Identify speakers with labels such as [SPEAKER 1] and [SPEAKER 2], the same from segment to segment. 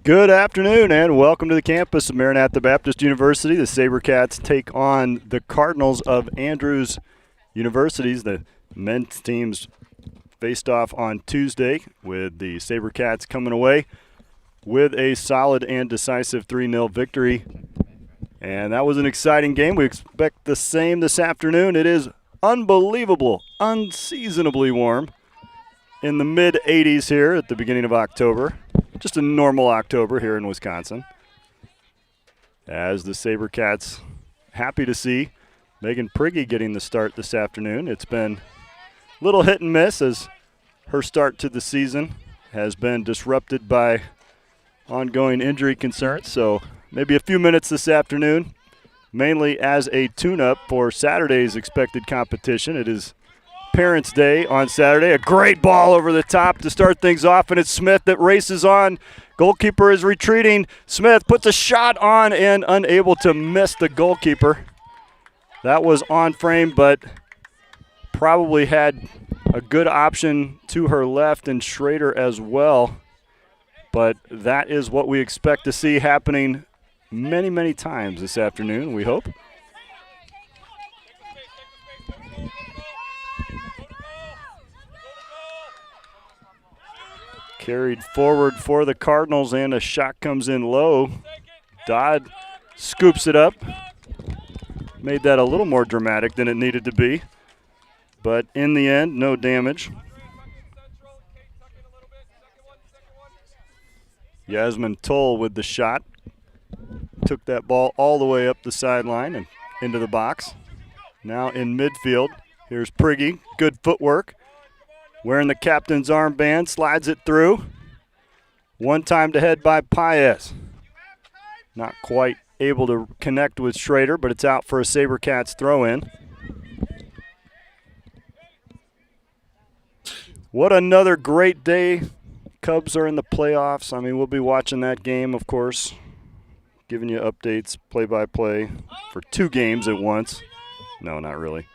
[SPEAKER 1] Good afternoon and welcome to the campus of Maranatha Baptist University. The SaberCats take on the Cardinals of Andrews Universities. The men's teams faced off on Tuesday with the SaberCats coming away with a solid and decisive 3-0 victory. And that was an exciting game. We expect the same this afternoon. It is unbelievable, unseasonably warm in the mid-80s here at the beginning of October. Just a normal October here in Wisconsin. As the SaberCats, happy to see Megan Prigge getting the start this afternoon. It's been a little hit and miss as her start to the season has been disrupted by ongoing injury concerns. So maybe a few minutes this afternoon, mainly as a tune-up for Saturday's expected competition. It is Parents' Day on Saturday. A great ball over the top to start things off, and it's Smith that races on. Goalkeeper is retreating. Smith puts a shot on and unable to miss the goalkeeper. That was on frame, but probably had a good option to her left and Schrader as well. But that is what we expect to see happening many, many times this afternoon, we hope. Carried forward for the Cardinals, and a shot comes in low. Dodd scoops it up. Made that a little more dramatic than it needed to be. But in the end, no damage. Yasmin Tull with the shot. Took that ball all the way up the sideline and into the box. Now in midfield, here's Prigge. Good footwork. Wearing the captain's armband, slides it through. One time to head by Paez. Not quite able to connect with Schrader, but it's out for a SaberCats throw-in. What another great day. Cubs are in the playoffs. I mean, we'll be watching that game, of course. Giving you updates, play-by-play for 2 games at once. No, not really.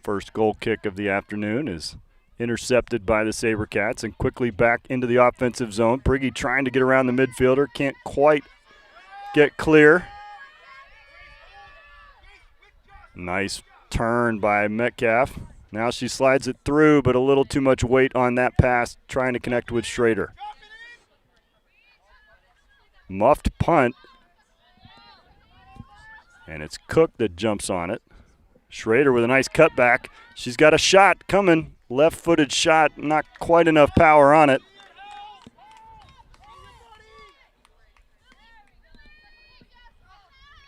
[SPEAKER 1] First goal kick of the afternoon is intercepted by the SaberCats and quickly back into the offensive zone. Prigge trying to get around the midfielder, can't quite get clear. Nice turn by Metcalf. Now she slides it through, but a little too much weight on that pass, trying to connect with Schrader. Muffed punt. And it's Cook that jumps on it. Schrader with a nice cutback. She's got a shot coming. Left-footed shot, not quite enough power on it.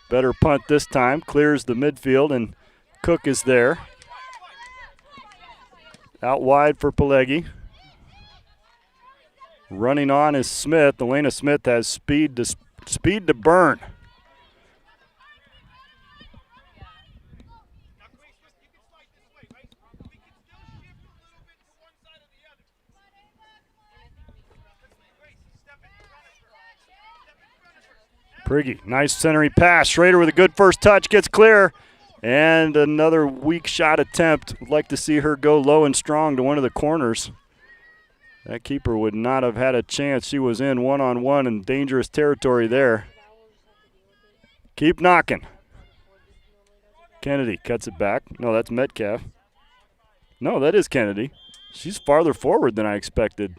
[SPEAKER 1] Better punt this time. Clears the midfield, and Cook is there. Out wide for Pelegi. Running on is Smith. Elena Smith has speed to burn. Prigge, nice centering pass. Schrader with a good first touch, gets clear. And another weak shot attempt. Would like to see her go low and strong to one of the corners. That keeper would not have had a chance. She was in one-on-one in dangerous territory there. Keep knocking. Kennedy cuts it back. No, that's Metcalf. No, that is Kennedy. She's farther forward than I expected.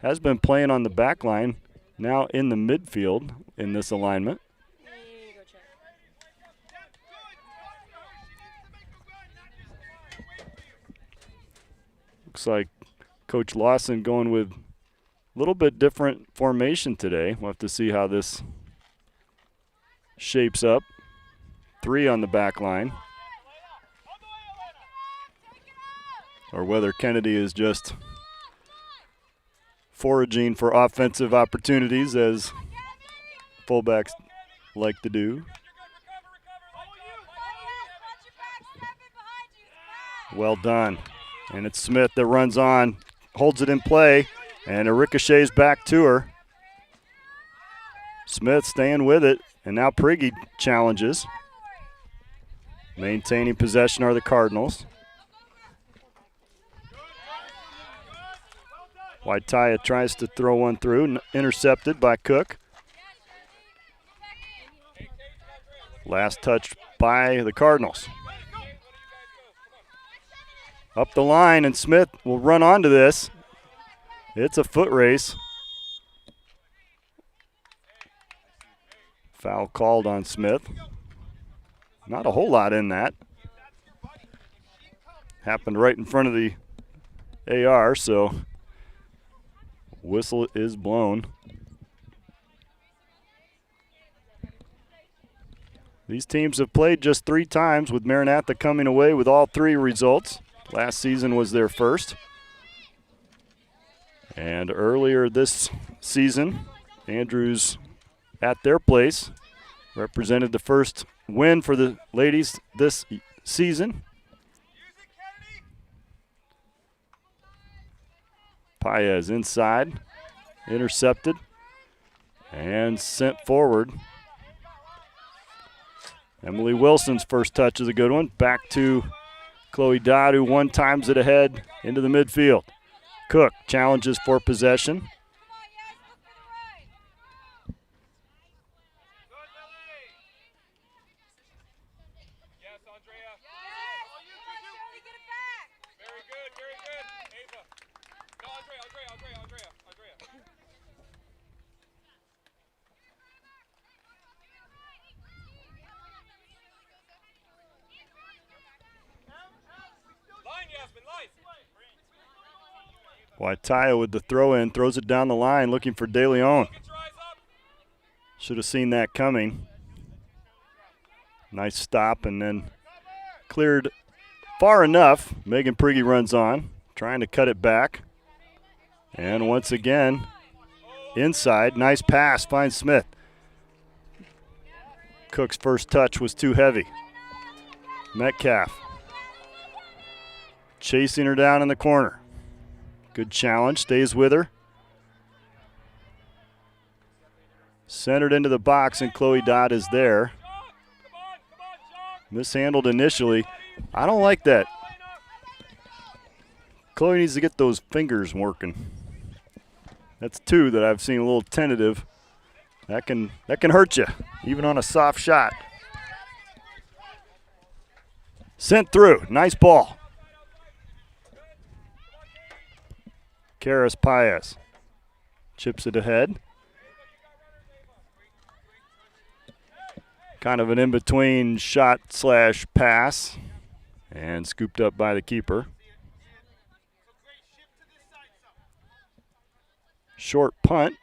[SPEAKER 1] Has been playing on the back line. Now in the midfield in this alignment. Looks like Coach Lawson going with a little bit different formation today. We'll have to see how this shapes up. 3 on the back line. Or whether Kennedy is just foraging for offensive opportunities, as fullbacks like to do. Well done. And it's Smith that runs on, holds it in play, and it ricochets back to her. Smith staying with it, and now Prigge challenges. Maintaining possession are the Cardinals. Waitaya tries to throw one through, intercepted by Cook. Last touch by the Cardinals. Up the line, and Smith will run onto this. It's a foot race. Foul called on Smith. Not a whole lot in that. Happened right in front of the AR, so whistle is blown. These teams have played just 3 times, with Maranatha coming away with all 3 results. Last season was their first. And earlier this season, Andrews at their place represented the first win for the ladies this season. Paez inside, intercepted, and sent forward. Emily Wilson's first touch is a good one. Back to Chloe Dodd, who one times it ahead into the midfield. Cook challenges for possession. Waitaya with the throw in, throws it down the line, looking for De Leon. Should have seen that coming. Nice stop, and then cleared far enough. Megan Prigge runs on, trying to cut it back. And once again, inside, nice pass, finds Smith. Cook's first touch was too heavy. Metcalf chasing her down in the corner. Good challenge, stays with her. Centered into the box, and Chloe Dodd is there. Mishandled initially. I don't like that. Chloe needs to get those fingers working. That's 2 that I've seen a little tentative. That can hurt you, even on a soft shot. Sent through, nice ball. Karis Paez chips it ahead. Kind of an in-between shot/pass, and scooped up by the keeper. Short punt.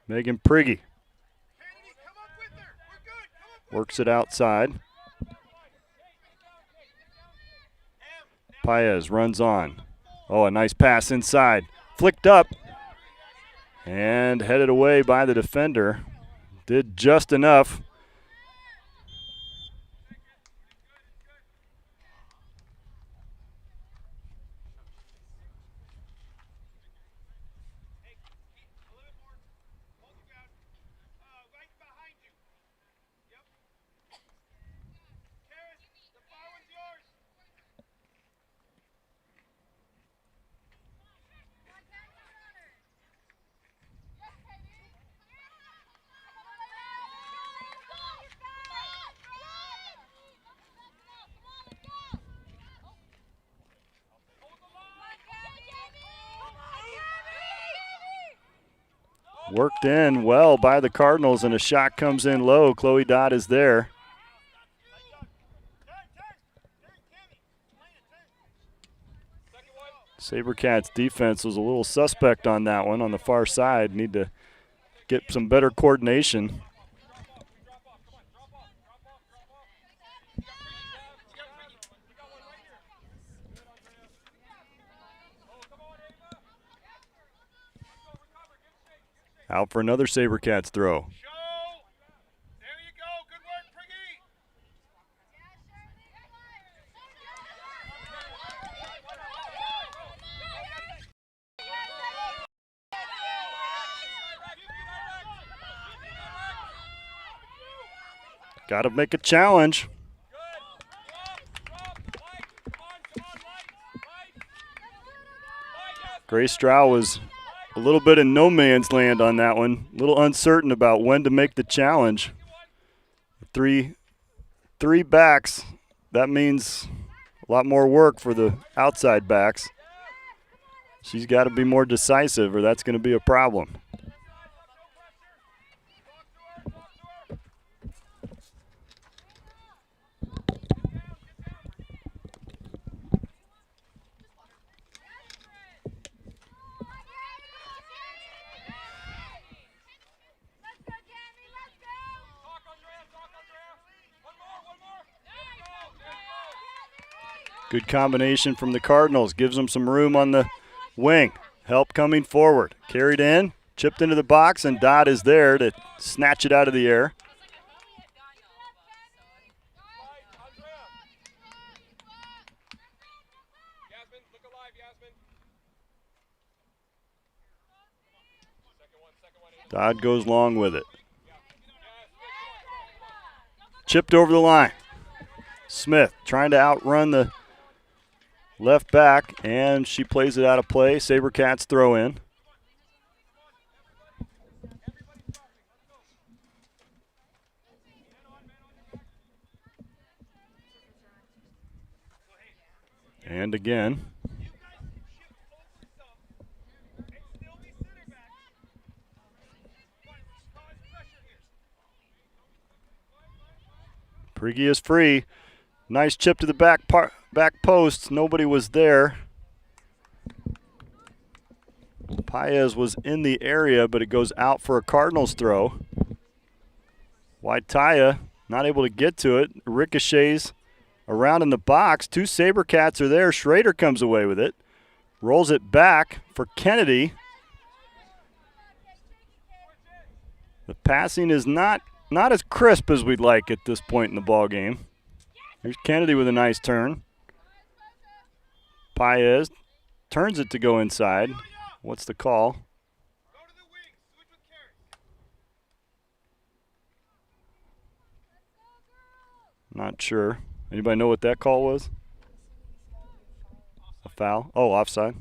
[SPEAKER 1] Megan Prigge works it outside. Paez runs on. Oh, a nice pass inside. Flicked up and headed away by the defender. Did just enough. Worked in well by the Cardinals, and a shot comes in low. Chloe Dodd is there. SaberCats defense was a little suspect on that one on the far side. Need to get some better coordination. Out for another SaberCats throw. Got to make a challenge. Grace Strow was a little bit in no man's land on that one. A little uncertain about when to make the challenge. Three backs. That means a lot more work for the outside backs. She's got to be more decisive or that's going to be a problem. Good combination from the Cardinals. Gives them some room on the wing. Help coming forward. Carried in, chipped into the box, and Dodd is there to snatch it out of the air. Dodd goes long with it. Chipped over the line. Smith trying to outrun the left back, and she plays it out of play. SaberCats throw in. And again. Prigge is free. Nice chip to the back post. Nobody was there. Paez was in the area, but it goes out for a Cardinals throw. Waitaya not able to get to it. Ricochets around in the box. Two SaberCats are there. Schrader comes away with it. Rolls it back for Kennedy. The passing is not as crisp as we'd like at this point in the ball game. Here's Kennedy with a nice turn. Paez turns it to go inside. What's the call? Not sure. Anybody know what that call was? A foul? Oh, offside.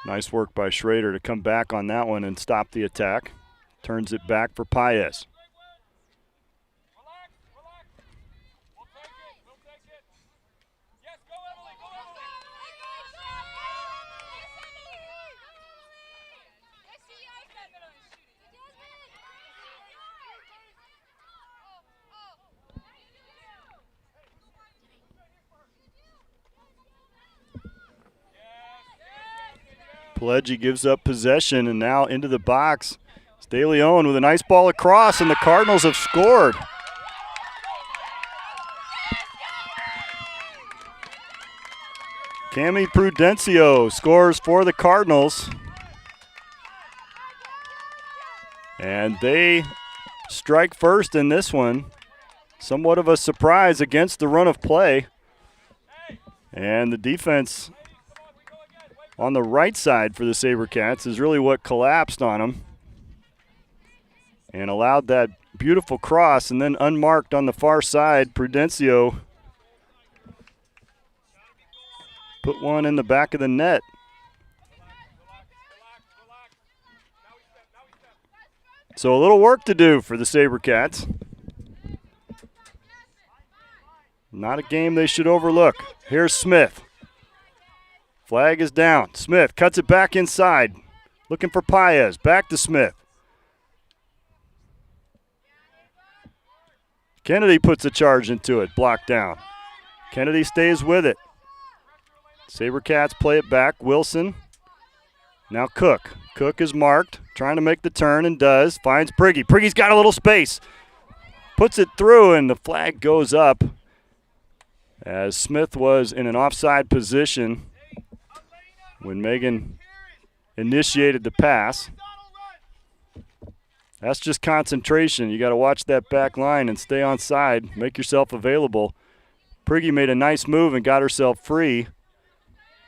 [SPEAKER 1] Nice work by Schrader to come back on that one and stop the attack. Turns it back for Paez. Pileggi gives up possession, and now into the box. It's De Leon with a nice ball across, and the Cardinals have scored. Cami Prudencio scores for the Cardinals. And they strike first in this one. Somewhat of a surprise against the run of play. And the defense on the right side for the SaberCats is really what collapsed on them and allowed that beautiful cross, and then unmarked on the far side, Prudencio put one in the back of the net. So a little work to do for the SaberCats. Not a game they should overlook. Here's Smith. Flag is down. Smith cuts it back inside. Looking for Paez. Back to Smith. Kennedy puts a charge into it. Blocked down. Kennedy stays with it. SaberCats play it back. Wilson. Now Cook. Cook is marked. Trying to make the turn and does. Finds Prigge. Prigge's got a little space. Puts it through, and the flag goes up as Smith was in an offside position when Megan initiated the pass. That's just concentration. You got to watch that back line and stay on side. Make yourself available. Prigge made a nice move and got herself free.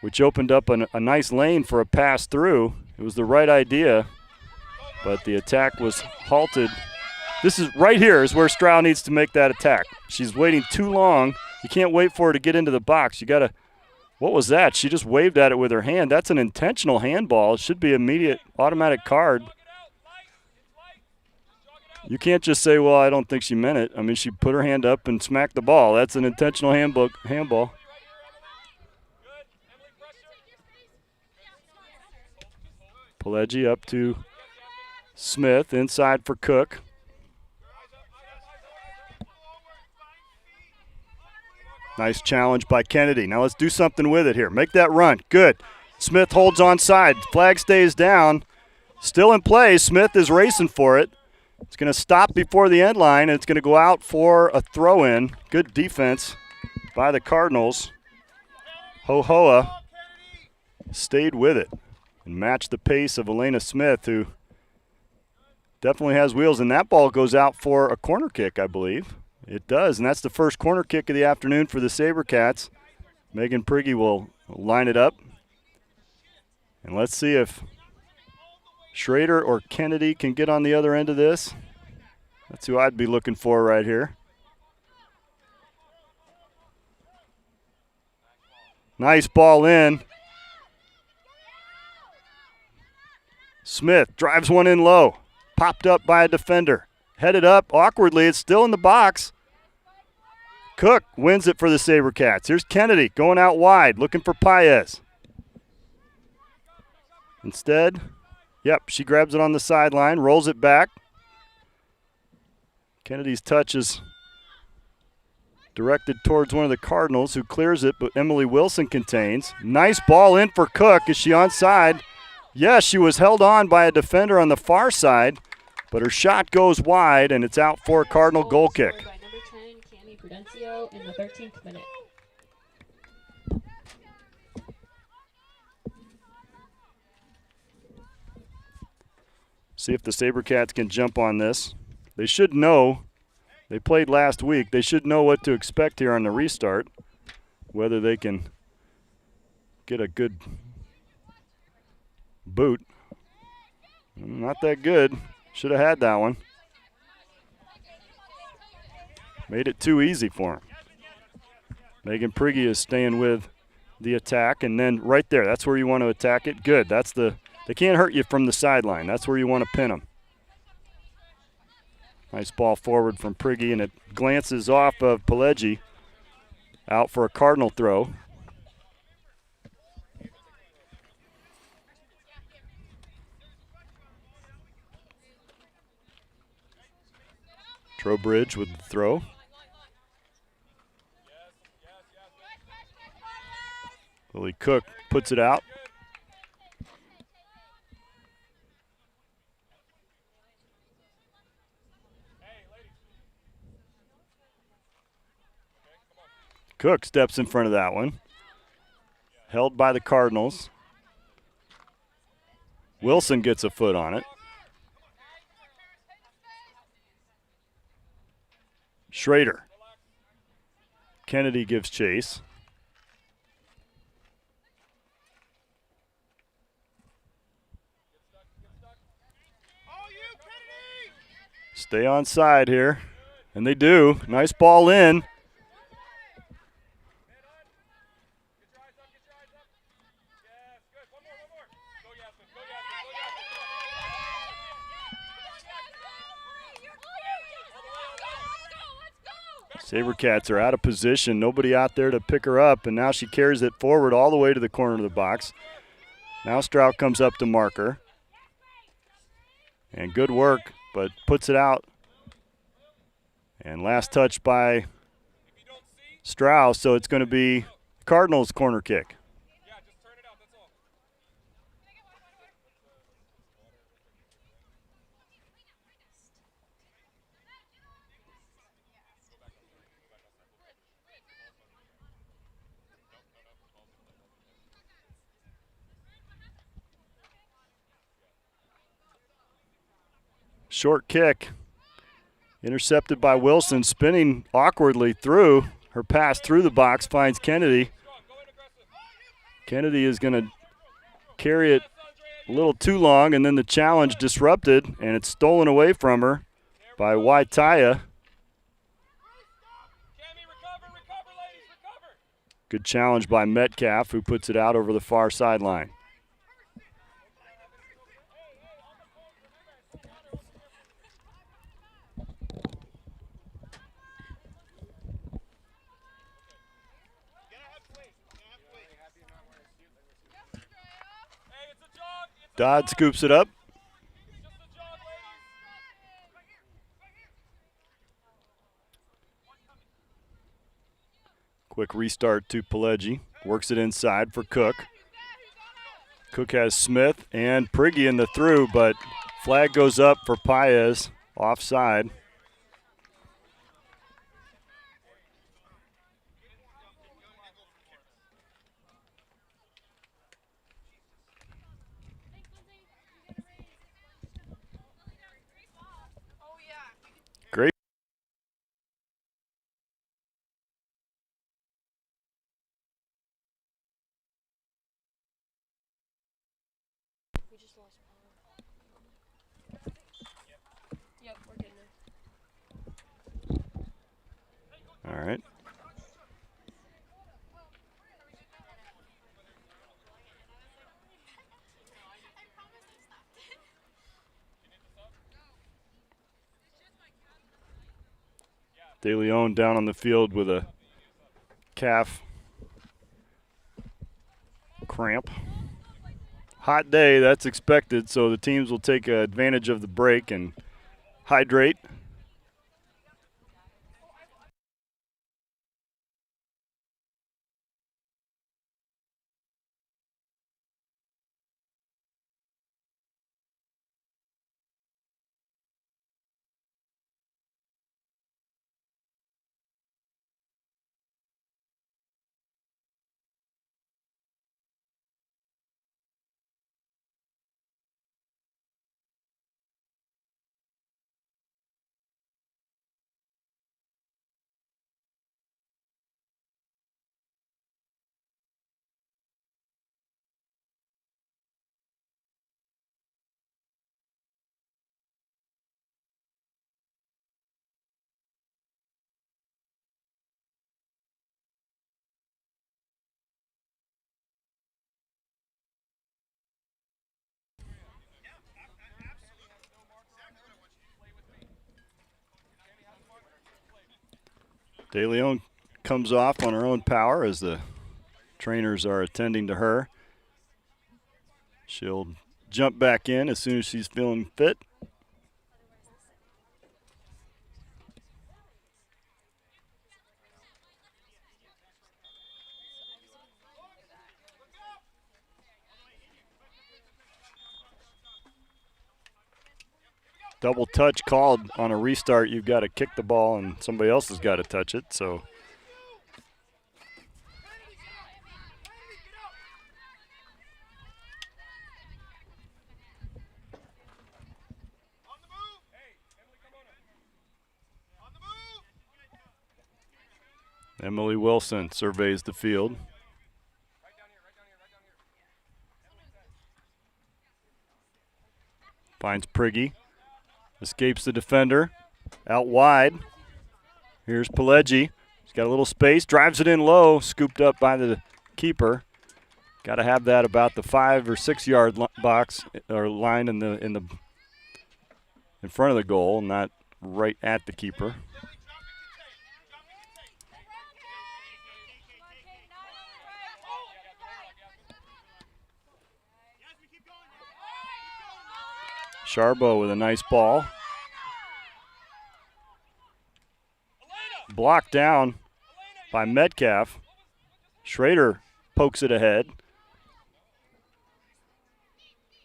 [SPEAKER 1] which opened up a nice lane for a pass through. It was the right idea, but the attack was halted. This is right here is where Stroud needs to make that attack. She's waiting too long. You can't wait for her to get into the box. You got to, what was that? She just waved at it with her hand. That's an intentional handball. It should be immediate automatic card. You can't just say, well, I don't think she meant it. I mean, she put her hand up and smacked the ball. That's an intentional handball. Pelleggi up to Smith, inside for Cook. Nice challenge by Kennedy. Now let's do something with it here. Make that run. Good. Smith holds on side. Flag stays down. Still in play. Smith is racing for it. It's going to stop before the end line, and it's going to go out for a throw-in. Good defense by the Cardinals. Hohoa stayed with it and matched the pace of Elena Smith, who definitely has wheels. And that ball goes out for a corner kick, I believe. It does, and that's the first corner kick of the afternoon for the SaberCats. Megan Prigge will line it up. And let's see if Schrader or Kennedy can get on the other end of this. That's who I'd be looking for right here. Nice ball in. Smith drives one in low. Popped up by a defender. Headed up awkwardly. It's still in the box. Cook wins it for the SaberCats. Here's Kennedy going out wide, looking for Paez. Instead, yep, she grabs it on the sideline, rolls it back. Kennedy's touch is directed towards one of the Cardinals, who clears it, but Emily Wilson contains. Nice ball in for Cook. Is she onside? Yes, she was held on by a defender on the far side, but her shot goes wide, and it's out for a Cardinal goal kick.
[SPEAKER 2] By number 10, Cami Prudencio, in the 13th minute.
[SPEAKER 1] See if the SaberCats can jump on this. They should know. They played last week. They should know what to expect here on the restart, whether they can get a good boot. Not that good. Should have had that one. Made it too easy for him. Megan Prigge is staying with the attack, and then right there, that's where you want to attack it. Good. They can't hurt you from the sideline. That's where you want to pin them. Nice ball forward from Prigge, and it glances off of Pelleggi. Out for a Cardinal throw. Trowbridge with the throw. Lily Cook puts it out. Cook steps in front of that one. Held by the Cardinals. Wilson gets a foot on it. Schrader. Kennedy gives chase. Stay on side here. And they do. Nice ball in. SaberCats are out of position. Nobody out there to pick her up, and now she carries it forward all the way to the corner of the box. Now Stroud comes up to mark her. And good work, but puts it out. And last touch by Strauss, so it's going to be Cardinals' corner kick. Short kick, intercepted by Wilson, spinning awkwardly through. Her pass through the box finds Kennedy. Kennedy is going to carry it a little too long, and then the challenge disrupted, and it's stolen away from her by Waitaya. Good challenge by Metcalf, who puts it out over the far sideline. Dodd scoops it up. Quick restart to Pileggi. Works it inside for Cook. Cook has Smith and Prigge in the through, but flag goes up for Paez, offside. Great.
[SPEAKER 2] We just lost power. Yep, we're getting there.
[SPEAKER 1] All right. De Leon down on the field with a calf cramp. Hot day, that's expected, so the teams will take advantage of the break and hydrate. De Leon comes off on her own power as the trainers are attending to her. She'll jump back in as soon as she's feeling fit. Double touch called on a restart. You've got to kick the ball and somebody else has got to touch it. So Emily Wilson surveys the field. Finds Prigge. Escapes the defender. Out wide. Here's Pileggi. He's got a little space. Drives it in low. Scooped up by the keeper. Got to have that about the 5 or 6 yard box or line in front of the goal, not right at the keeper. Charbot with a nice ball. Blocked down by Metcalf. Schrader pokes it ahead.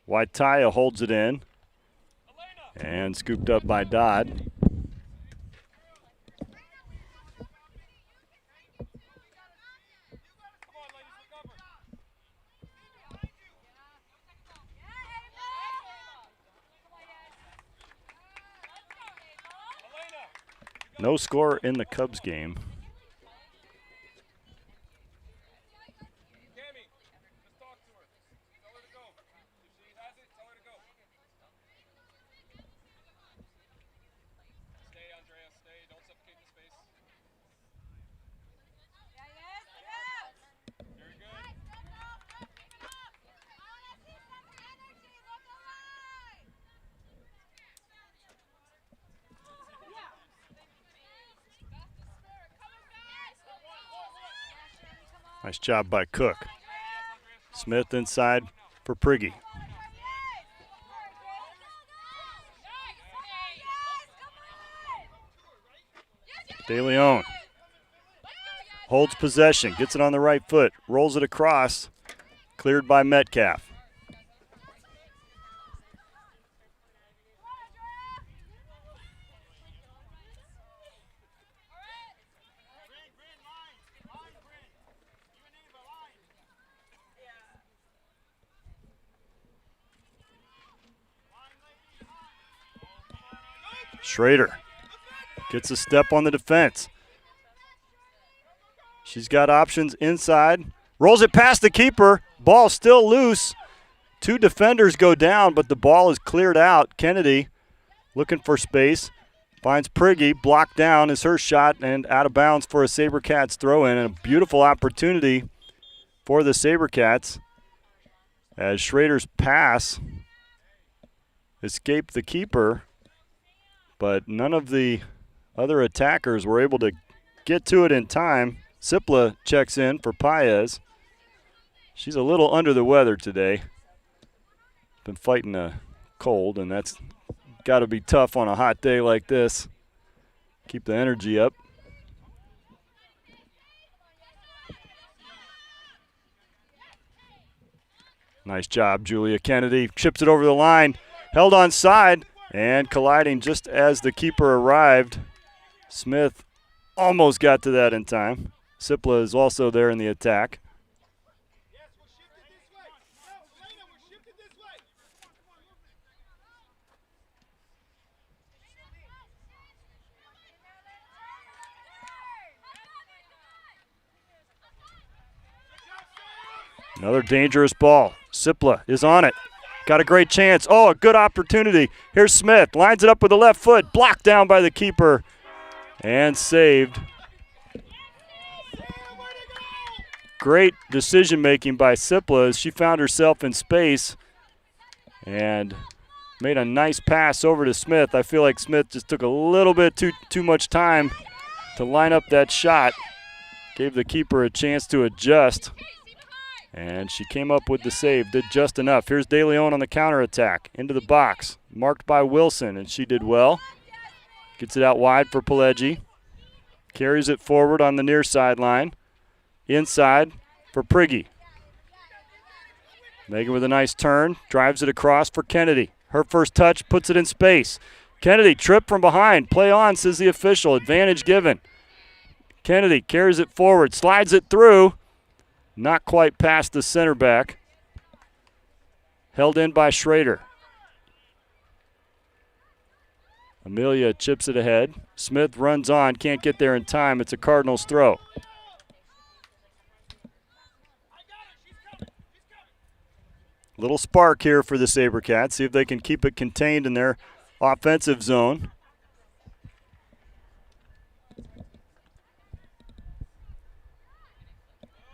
[SPEAKER 1] Waitaya holds it in. And scooped up by Dodd. No score in the Cubs game. Nice job by Cook. Smith inside for Prigge. De Leon holds possession, gets it on the right foot, rolls it across, cleared by Metcalf. Schrader gets a step on the defense. She's got options inside. Rolls it past the keeper. Ball still loose. 2 defenders go down, but the ball is cleared out. Kennedy looking for space. Finds Prigge. Blocked down is her shot and out of bounds for a SaberCats throw in. And a beautiful opportunity for the SaberCats as Schrader's pass escaped the keeper, but none of the other attackers were able to get to it in time. Sipla checks in for Paez. She's a little under the weather today. Been fighting a cold, and that's got to be tough on a hot day like this. Keep the energy up. Nice job, Julia Kennedy. Chips it over the line. Held on side and colliding just as the keeper arrived. Smith almost got to that in time. Sipla is also there in the attack. Another dangerous ball. Sipla is on it. Got a great chance. Oh, a good opportunity. Here's Smith. Lines it up with the left foot. Blocked down by the keeper and saved. Great decision making by Sipla as she found herself in space and made a nice pass over to Smith. I feel like Smith just took a little bit too much time to line up that shot. Gave the keeper a chance to adjust. And she came up with the save, did just enough. Here's De Leon on the counterattack, into the box, marked by Wilson, and she did well. Gets it out wide for Pileggi. Carries it forward on the near sideline. Inside for Prigge. Megan with a nice turn, drives it across for Kennedy. Her first touch puts it in space. Kennedy tripped from behind. Play on, says the official. Advantage given. Kennedy carries it forward, slides it through. Not quite past the center back. Held in by Schrader. Amelia chips it ahead. Smith runs on, can't get there in time. It's a Cardinals throw. Little spark here for the SaberCats. See if they can keep it contained in their offensive zone.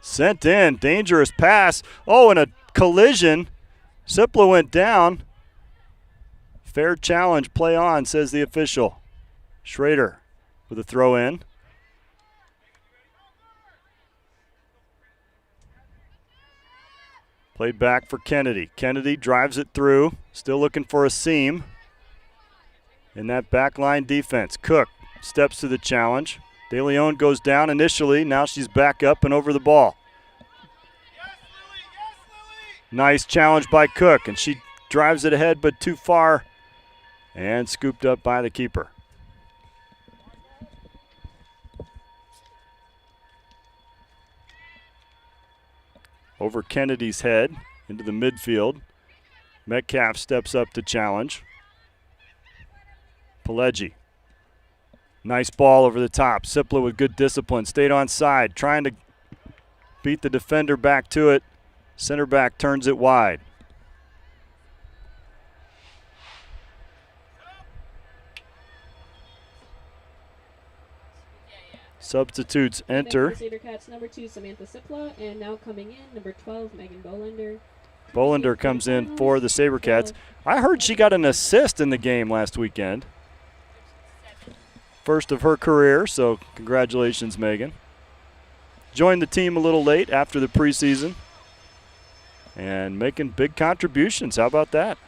[SPEAKER 1] Sent in, dangerous pass. Oh, and a collision. Sipla went down. Fair challenge, play on, says the official. Schrader with a throw in. Played back for Kennedy. Kennedy drives it through, still looking for a seam in that backline defense. Cook steps to the challenge. De Leon goes down initially. Now she's back up and over the ball. Nice challenge by Cook, and she drives it ahead but too far and scooped up by the keeper. Over Kennedy's head into the midfield. Metcalf steps up to challenge. Pileggi. Nice ball over the top. Sipla with good discipline. Stayed on side, trying to beat the defender back to it. Center back turns it wide. Substitutes enter.
[SPEAKER 2] SaberCats number 2, Samantha Sipla, and now coming in, number 12, Megan Bolander.
[SPEAKER 1] Bolander comes in for the SaberCats. I heard she got an assist in the game last weekend. First of her career, so congratulations, Megan. joined the team a little late after the preseason and making big contributions. How about that?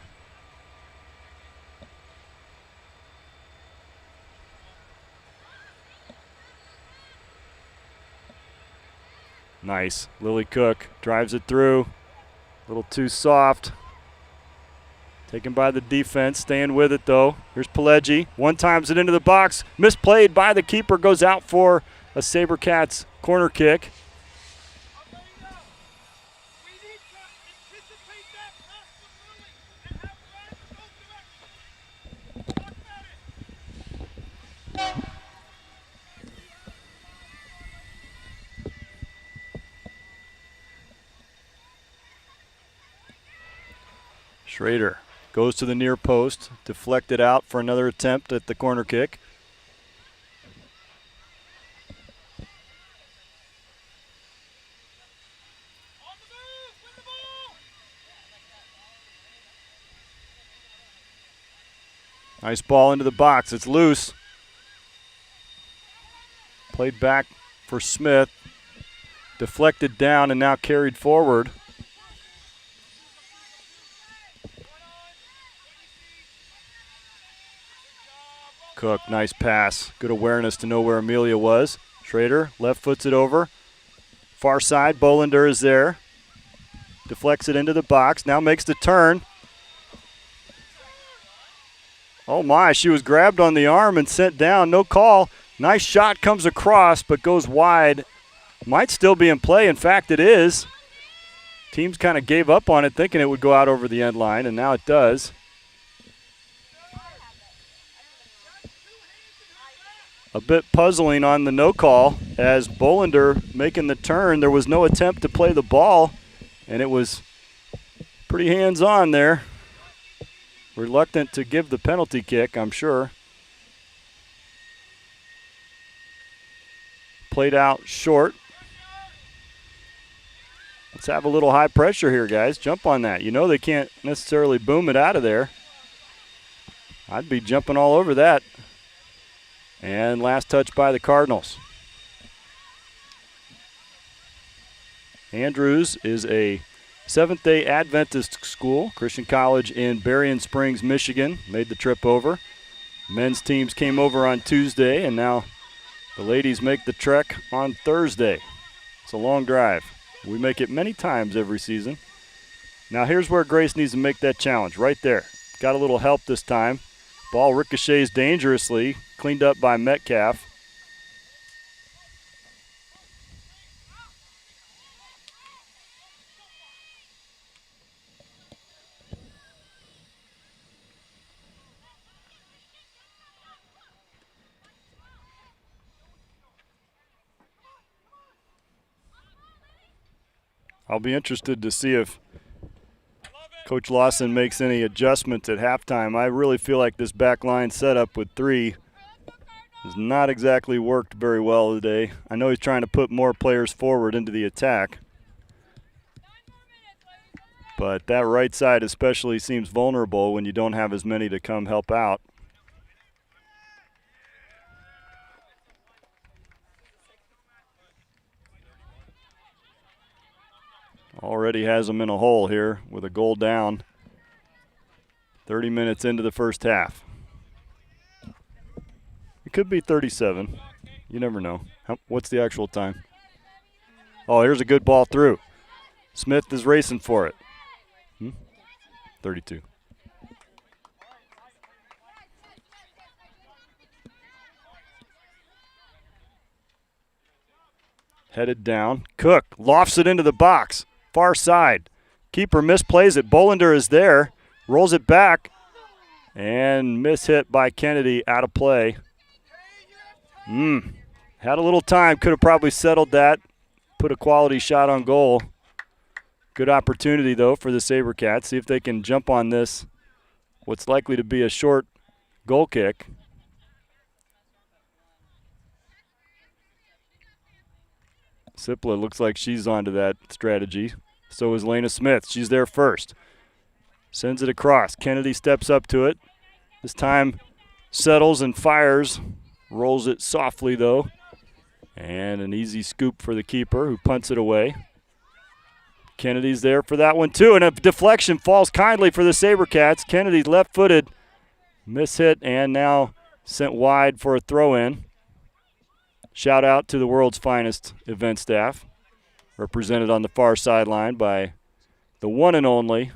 [SPEAKER 1] Nice. Lily Cook drives it through. A little too soft. Taken by the defense, staying with it though. Here's Pileggi. One times it into the box. Misplayed by the keeper, goes out for a SaberCats corner kick. Schrader goes to the near post, deflected out for another attempt at the corner kick. Nice ball into the box. It's loose. Played back for Smith. Deflected down and now carried forward. Cook, nice pass. Good awareness to know where Amelia was. Schrader left foots it over. Far side, Bolander is there. Deflects it into the box. Now makes the turn. Oh my, she was grabbed on the arm and sent down. No call. Nice shot comes across but goes wide. Might still be in play. In fact, it is. Teams kind of gave up on it thinking it would go out over the end line, and now it does. A bit puzzling on the no call as Bolander making the turn. There was no attempt to play the ball, and it was pretty hands-on there. Reluctant to give the penalty kick, I'm sure. Played out short. Let's have a little high pressure here, guys. Jump on that. You know they can't necessarily boom it out of there. I'd be jumping all over that. And last touch by the Cardinals. Andrews is a Seventh-day Adventist school, Christian college in Berrien Springs, Michigan. Made the trip over. Men's teams came over on Tuesday, and now the ladies make the trek on Thursday. It's a long drive. We make it many times every season. Now here's where Grace needs to make that challenge, right there. Got a little help this time. Ball ricochets dangerously, cleaned up by Metcalf. I'll be interested to see if Coach Lawson makes any adjustments at halftime. I really feel like this back line setup with three has not exactly worked very well today. I know he's trying to put more players forward into the attack, but that right side especially seems vulnerable when you don't have as many to come help out. Already has them in a hole here with a goal down. 30 minutes into the first half. It could be 37. You never know. What's the actual time? Oh, here's a good ball through. Smith is racing for it. 32. Headed down. Cook lofts it into the box. Far side. Keeper misplays it. Bolander is there. Rolls it back. And mishit by Kennedy, out of play. Had a little time. Could have probably settled that. Put a quality shot on goal. Good opportunity, though, for the SaberCats. See if they can jump on this. What's likely to be a short goal kick. Sipla looks like she's onto that strategy. So is Lena Smith. She's there first. Sends it across. Kennedy steps up to it. This time settles and fires. Rolls it softly, though. And an easy scoop for the keeper who punts it away. Kennedy's there for that one too, and a deflection falls kindly for the SaberCats. Kennedy's left-footed, mishit, and now sent wide for a throw-in. Shout out to the world's finest event staff, represented on the far sideline by the one and only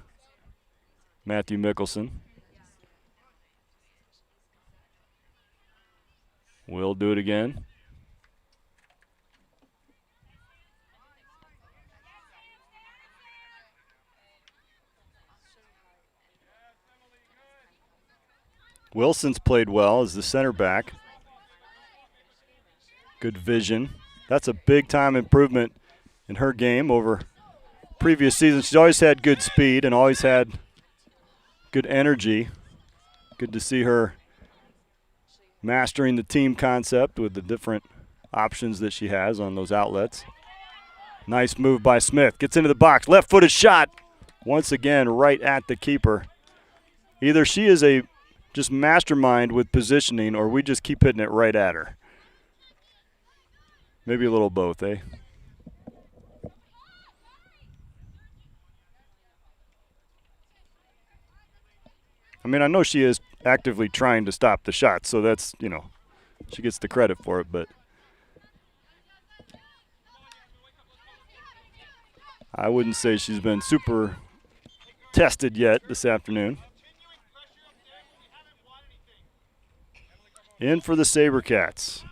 [SPEAKER 1] Matthew Mickelson. We'll do it again. Wilson's played well as the center back. Good vision. That's a big-time improvement in her game over previous seasons. She's always had good speed and always had good energy. Good to see her mastering the team concept with the different options that she has on those outlets. Nice move by Smith. Gets into the box. Left-footed shot. Once again, right at the keeper. Either she is a just mastermind with positioning, or we just keep hitting it right at her. Maybe a little both, eh? I mean, I know she is actively trying to stop the shot, so that's, you know, she gets the credit for it, but I wouldn't say she's been super tested yet this afternoon. In for the SaberCats,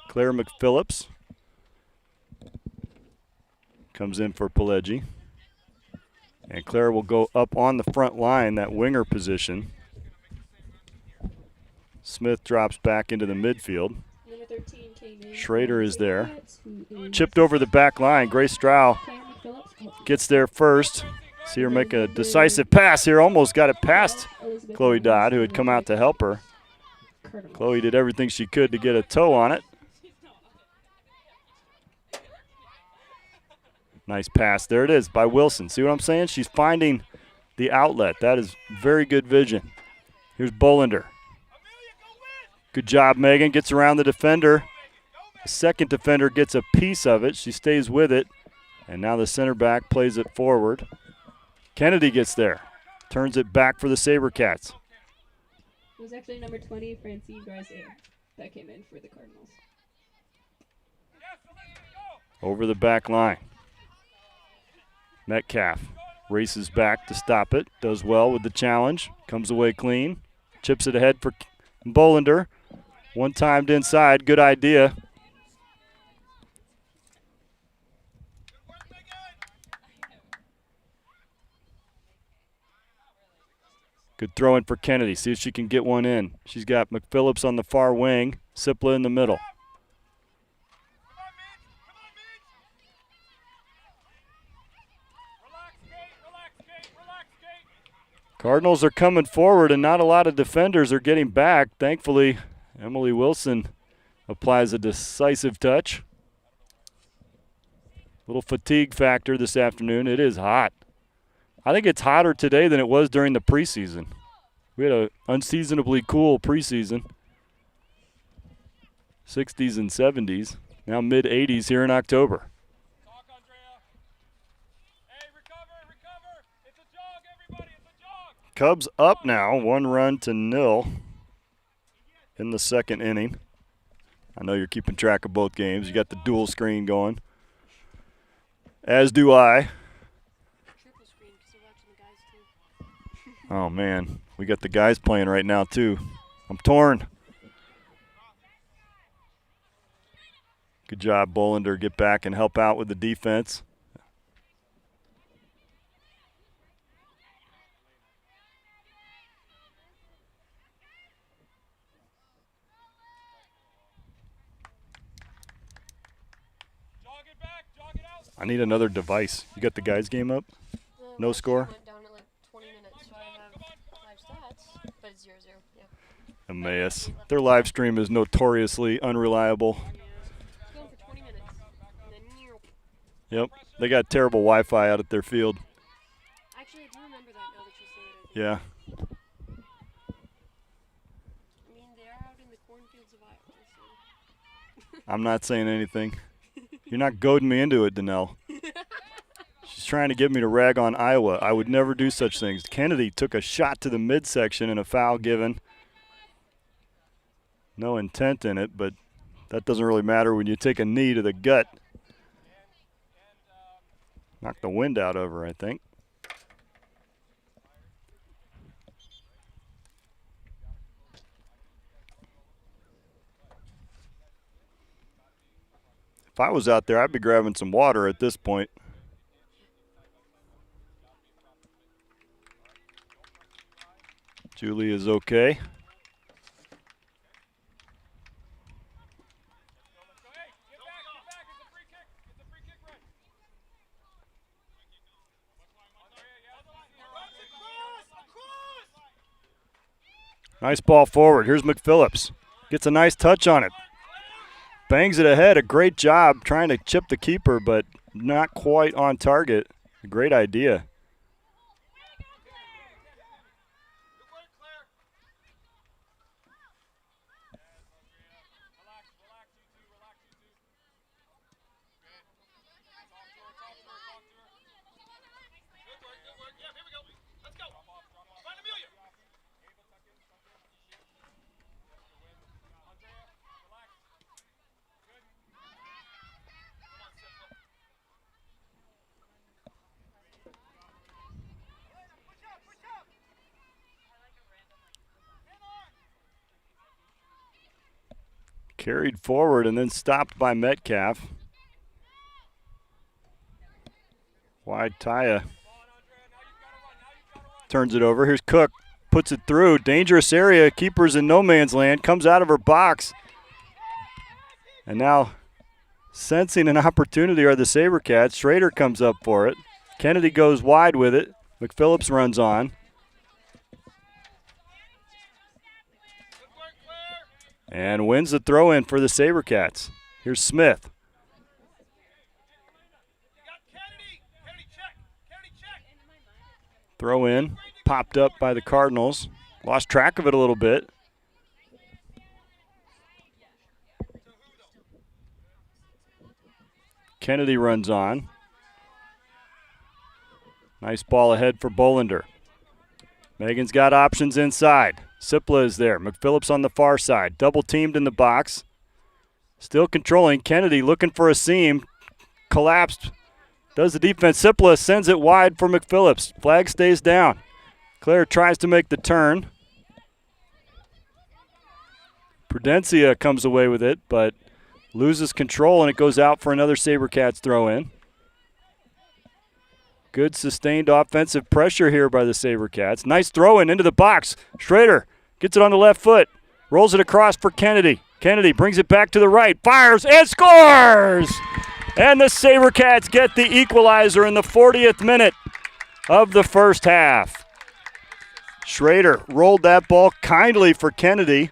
[SPEAKER 1] Claire McPhillips comes in for Pileggi. And Claire will go up on the front line, that winger position. Smith drops back into the midfield.
[SPEAKER 2] Number 13 came in.
[SPEAKER 1] Schrader is there. Chipped over the back line. Grace Strow gets there first. See her make a decisive pass here. Almost got it past Chloe Dodd, who had come out to help her. Chloe did everything she could to get a toe on it. Nice pass. There it is by Wilson. See what I'm saying? She's finding the outlet. That is very good vision. Here's Bolander. Good job, Megan. Gets around the defender. The second defender gets a piece of it. She stays with it. And now the center back plays it forward. Kennedy gets there. Turns it back for the SaberCats.
[SPEAKER 2] It was actually number 20, Francine Griser, that came in for the Cardinals.
[SPEAKER 1] Over the back line. Metcalf races back to stop it. Does well with the challenge. Comes away clean. Chips it ahead for Bolander. One timed inside. Good idea. Good throw in for Kennedy. See if she can get one in. She's got McPhillips on the far wing. Sipla in the middle. Cardinals are coming forward, and not a lot of defenders are getting back. Thankfully, Emily Wilson applies a decisive touch. Little fatigue factor this afternoon. It is hot. I think it's hotter today than it was during the preseason. We had an unseasonably cool preseason. 60s and 70s. Now mid-80s here in October. Cubs up now, 1-0 in the second inning. I know you're keeping track of both games. You got the dual screen going, as do I. Oh, man, we got the guys playing right now, too. I'm torn. Good job, Bolander. Get back and help out with the defense. I need another device. You got the guys' game up? No score?
[SPEAKER 3] Went down at like 20 minutes, so I have live stats, but it's 0-0. Yeah.
[SPEAKER 1] Emmaus. Their live stream is notoriously unreliable.
[SPEAKER 3] It's going for 20 minutes. And then,
[SPEAKER 1] Yep. They got terrible Wi-Fi out at their field.
[SPEAKER 3] actually, I do remember that now that you say it.
[SPEAKER 1] Yeah.
[SPEAKER 3] I mean, they are out in the cornfields of Iowa, so.
[SPEAKER 1] I'm not saying anything. You're not goading me into it, Danelle. She's trying to get me to rag on Iowa. I would never do such things. Kennedy took a shot to the midsection and a foul given. No intent in it, but that doesn't really matter when you take a knee to the gut. Knocked the wind out of her, I think. If I was out there, I'd be grabbing some water at this point. Julie is okay. Nice ball forward. Here's McPhillips. Gets a nice touch on it. Bangs it ahead. A great job trying to chip the keeper, but not quite on target. A great idea. Carried forward and then stopped by Metcalf. Wide Taya turns it over. Here's Cook. Puts it through. Dangerous area. Keeper's in no man's land. Comes out of her box. And now sensing an opportunity are the SaberCats. Schrader comes up for it. Kennedy goes wide with it. McPhillips runs on. And wins the throw-in for the SaberCats. Here's Smith. Throw in, popped up by the Cardinals. Lost track of it a little bit. Kennedy runs on. Nice ball ahead for Bolander. Megan's got options inside. Sipla is there. McPhillips on the far side. Double teamed in the box. Still controlling. Kennedy looking for a seam. Collapsed. Does the defense. Sipla sends it wide for McPhillips. Flag stays down. Claire tries to make the turn. Prudencia comes away with it, but loses control, and it goes out for another SaberCats throw-in. Good sustained offensive pressure here by the SaberCats. Nice throw-in into the box. Schrader gets it on the left foot. Rolls it across for Kennedy. Kennedy brings it back to the right. Fires and scores! And the SaberCats get the equalizer in the 40th minute of the first half. Schrader rolled that ball kindly for Kennedy,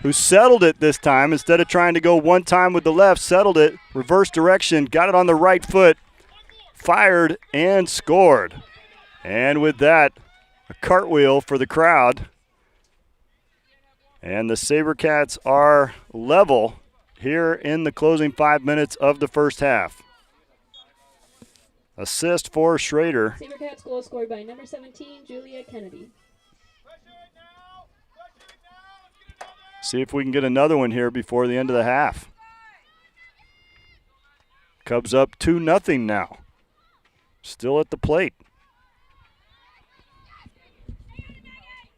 [SPEAKER 1] who settled it this time. Instead of trying to go one time with the left, settled it, reverse direction, got it on the right foot, fired and scored. And with that, a cartwheel for the crowd. And the SaberCats are level here in the closing 5 minutes of the first half. Assist for Schrader.
[SPEAKER 2] SaberCats goal scored by number 17, Julia Kennedy.
[SPEAKER 1] See if we can get another one here before the end of the half. Cubs up 2-0 now. Still at the plate.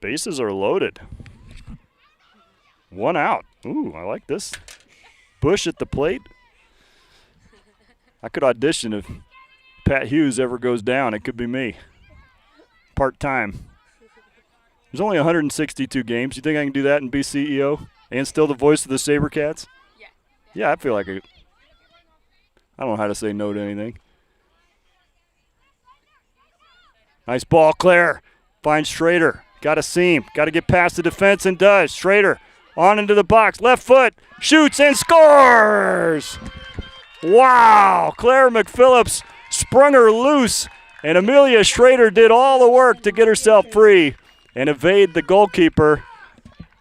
[SPEAKER 1] Bases are loaded. One out. Ooh, I like this. Bush at the plate. I could audition if Pat Hughes ever goes down. It could be me. Part-time. There's only 162 games. You think I can do that and be CEO and still the voice of the SaberCats?
[SPEAKER 3] Yeah.
[SPEAKER 1] Yeah, I feel like I don't know how to say no to anything. Nice ball, Claire. Finds Schrader. Got a seam. Got to get past the defense and does. Schrader on into the box. Left foot. Shoots and scores! Wow! Claire McPhillips sprung her loose, and Amelia Schrader did all the work to get herself free and evade the goalkeeper.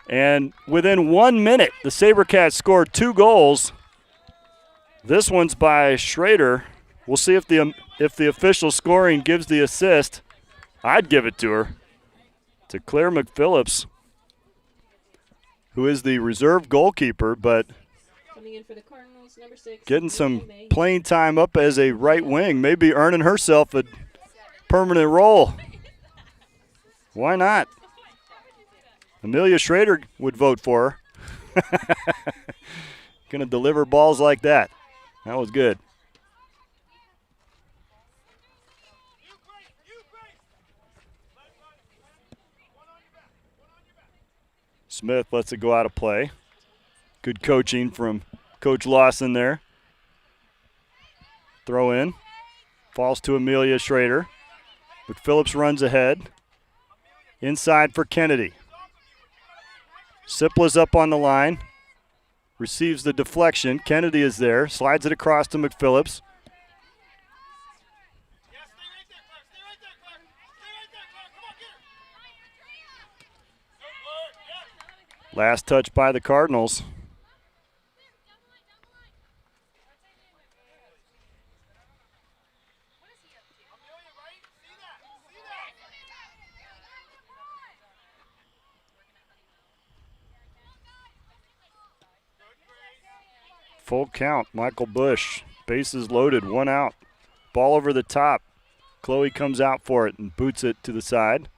[SPEAKER 1] And within 1 minute, the SaberCats scored 2 goals This one's by Schrader. We'll see if the official scoring gives the assist. I'd give it to her. To Claire McPhillips, who is the reserve goalkeeper, but
[SPEAKER 2] Coming in for the Cardinals, number 6.
[SPEAKER 1] getting some playing time up as a right wing, maybe earning herself a permanent role. Why not? Amelia Schrader would vote for her. Gonna deliver balls like that. That was good. Smith lets it go out of play. Good coaching from Coach Lawson there. Throw in. Falls to Amelia Schrader. McPhillips runs ahead. Inside for Kennedy. Sipla's up on the line. Receives the deflection. Kennedy is there. Slides it across to McPhillips. Last touch by the Cardinals. Full count, Michael Bush. Bases loaded, 1 out. Ball over the top. Chloe comes out for it and boots it to the side.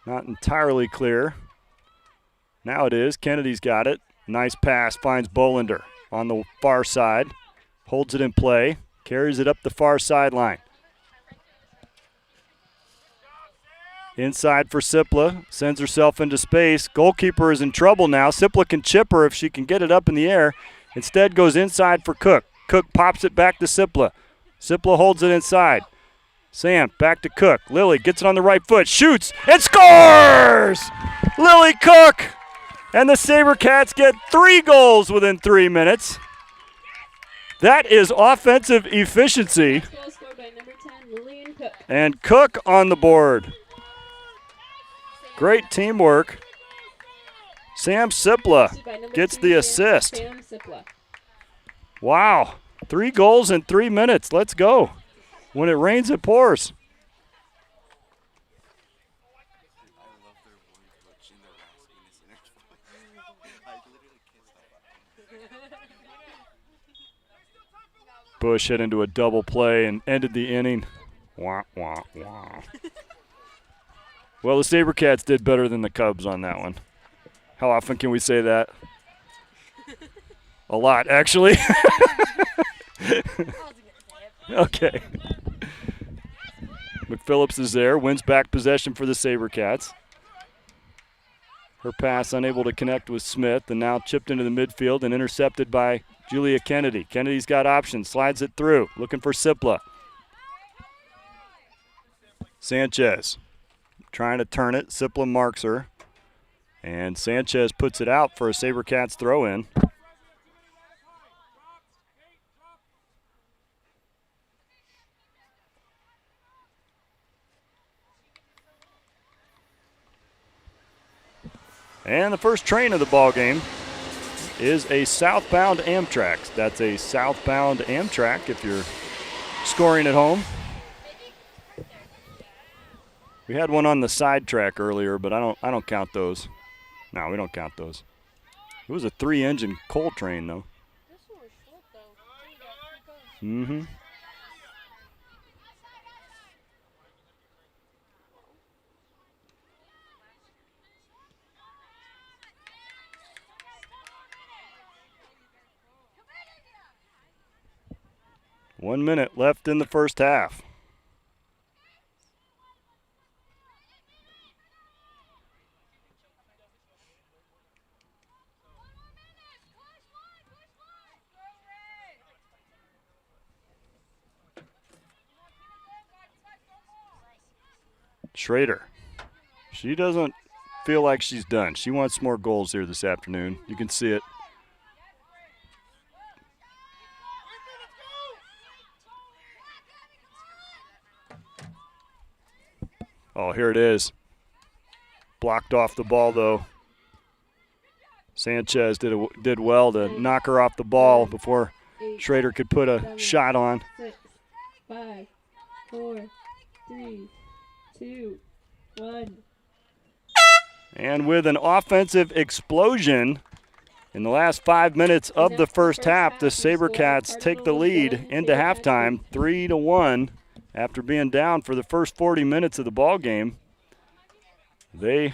[SPEAKER 1] Not entirely clear. Now it is. Kennedy's got it. Nice pass, finds Bolander on the far side. Holds it in play. Carries it up the far sideline. Inside for Sipla. Sends herself into space. Goalkeeper is in trouble now. Sipla can chip her if she can get it up in the air. Instead goes inside for Cook. Cook pops it back to Sipla. Sipla holds it inside. Sam back to Cook. Lily gets it on the right foot. Shoots and scores! Lily Cook! And the SaberCats get 3 goals within 3 minutes. That is offensive efficiency.
[SPEAKER 2] Goal scored by number 10, Lillian Cook.
[SPEAKER 1] And Cook on the board. Great teamwork. Sam Sipla gets the assist.
[SPEAKER 2] Sam Sipla.
[SPEAKER 1] Wow. 3 goals in 3 minutes. Let's go. When it rains, it pours. Bush hit into a double play and ended the inning. Wah, wah, wah. Well, the SaberCats did better than the Cubs on that one. How often can we say that? A lot, actually. Okay. McPhillips is there, wins back possession for the SaberCats. Her pass unable to connect with Smith, and now chipped into the midfield and intercepted by Julia Kennedy. Kennedy's got options, slides it through, looking for Sipla. Sanchez trying to turn it. Sipla marks her. And Sanchez puts it out for a SaberCats throw-in. And the first train of the ball game is a southbound Amtrak. That's a southbound Amtrak if you're scoring at home. We had one on the side track earlier, but I don't count those. No, we don't count those. It was a 3-engine coal train, though.
[SPEAKER 3] This one was short, though.
[SPEAKER 1] Mm-hmm. One minute left in the first half. Schrader. She doesn't feel like she's done. She wants more goals here this afternoon. You can see it. Oh, here it is. Blocked off the ball, though. Sanchez did well to knock her off the ball before
[SPEAKER 2] 8,
[SPEAKER 1] Schrader could put a
[SPEAKER 2] 7,
[SPEAKER 1] shot on.
[SPEAKER 2] 6, 5, 4, 3, 2, 1.
[SPEAKER 1] And with an offensive explosion in the last 5 minutes of the first half, the SaberCats take the lead into halftime, 3-1. After being down for the first 40 minutes of the ball game, they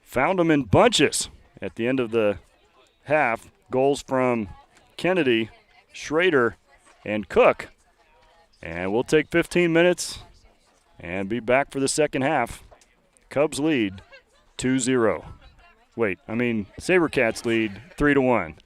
[SPEAKER 1] found them in bunches at the end of the half. Goals from Kennedy, Schrader, and Cook. And we'll take 15 minutes and be back for the second half. Cubs lead 2-0. SaberCats lead 3-1.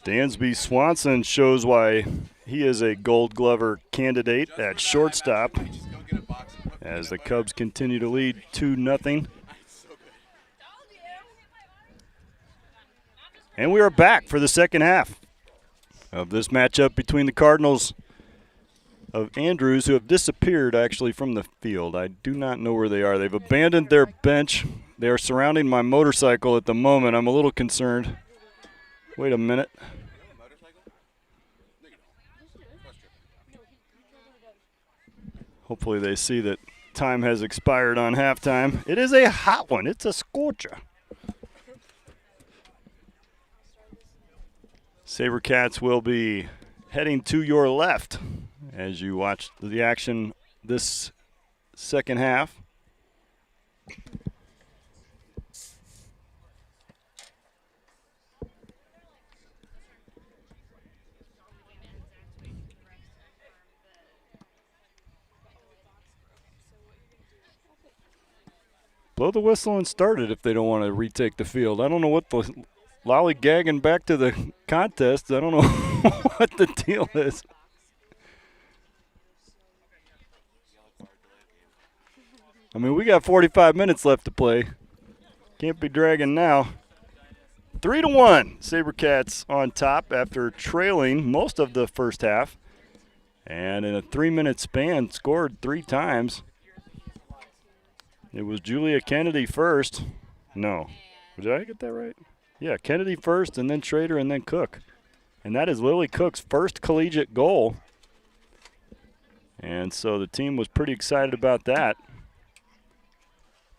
[SPEAKER 1] Dansby Swanson shows why he is a Gold Glover candidate at shortstop as the Cubs continue to lead 2-0. And we are back for the second half of this matchup between the Cardinals of Andrews, who have disappeared actually from the field. I do not know where they are. They've abandoned their bench. They are surrounding my motorcycle at the moment. I'm a little concerned. Wait a minute. Hopefully they see that time has expired on halftime. It is a hot one. It's a scorcher. SaberCats will be heading to your left as you watch the action this second half. Blow the whistle and start it if they don't want to retake the field. I don't know what the lollygagging back to the contest. I don't know what the deal is. I mean, we got 45 minutes left to play. Can't be dragging now. 3-1. SaberCats on top after trailing most of the first half. And in a 3-minute span, scored 3 times. It was Julia Kennedy first. No. Did I get that right? Yeah, Kennedy first, and then Schrader, and then Cook. And that is Lily Cook's first collegiate goal. And so the team was pretty excited about that.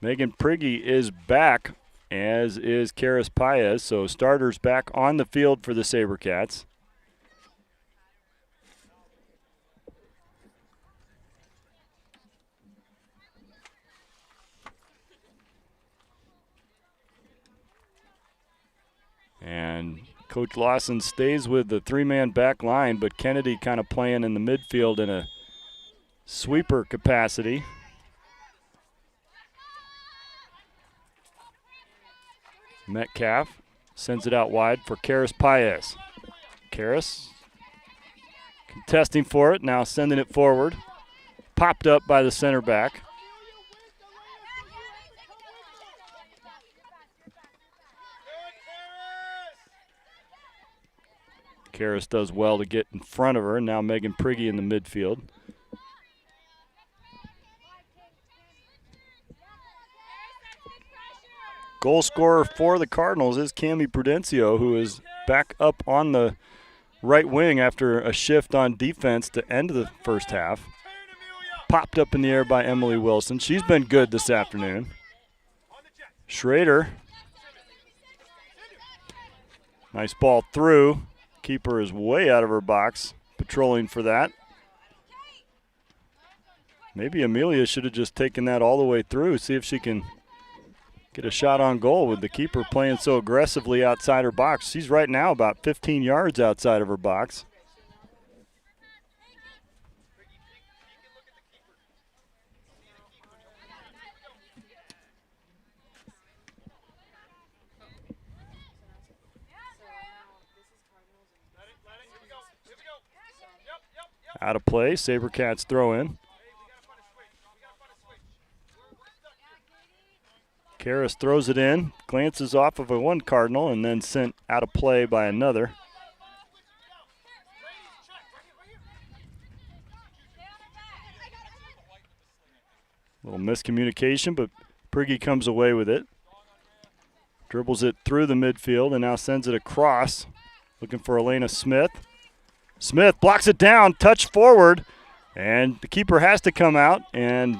[SPEAKER 1] Megan Prigge is back, as is Karis Paez. So starters back on the field for the SaberCats. And Coach Lawson stays with the 3-man back line, but Kennedy kind of playing in the midfield in a sweeper capacity. Metcalf sends it out wide for Karis Paez. Karis contesting for it, now sending it forward. Popped up by the center back. Karis does well to get in front of her. Now Megan Prigge in the midfield. Goal scorer for the Cardinals is Cami Prudencio, who is back up on the right wing after a shift on defense to end the first half. Popped up in the air by Emily Wilson. She's been good this afternoon. Schrader. Nice ball through. Keeper is way out of her box, patrolling for that. Maybe Amelia should have just taken that all the way through, see if she can get a shot on goal with the keeper playing so aggressively outside her box. She's right now about 15 yards outside of her box. Out of play, SaberCats throw in. Karis throws it in, glances off of one Cardinal, and then sent out of play by another. Little miscommunication, but Prigge comes away with it. Dribbles it through the midfield and now sends it across, looking for Elena Smith. Smith blocks it down, touch forward, and the keeper has to come out, and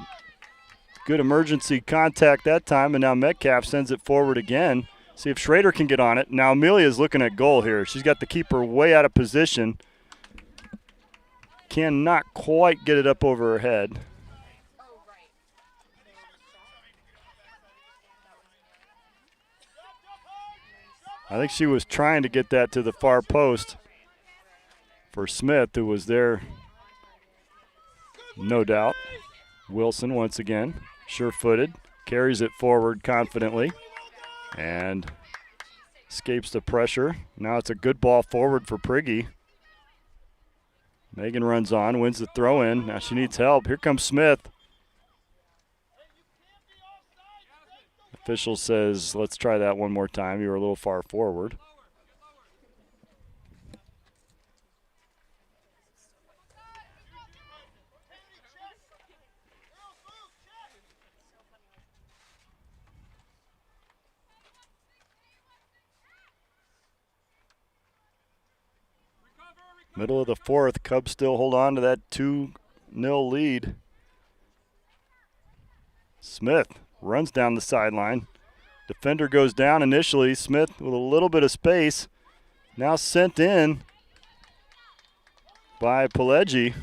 [SPEAKER 1] good emergency contact that time, and now Metcalf sends it forward again. See if Schrader can get on it. Now Amelia's looking at goal here. She's got the keeper way out of position. Cannot quite get it up over her head. I think she was trying to get that to the far post for Smith, who was there, no doubt. Wilson once again, sure-footed, carries it forward confidently, and Escapes the pressure. Now it's a good ball forward for Prigge. Megan runs on, wins the throw in. Now she needs help. Here comes Smith. Official says, let's try that one more time. You were a little far forward. Middle of the fourth, Cubs still hold on to that 2-0 lead. Smith runs down the sideline. Defender goes down initially. Smith with a little bit of space. Now sent in by Pileggi.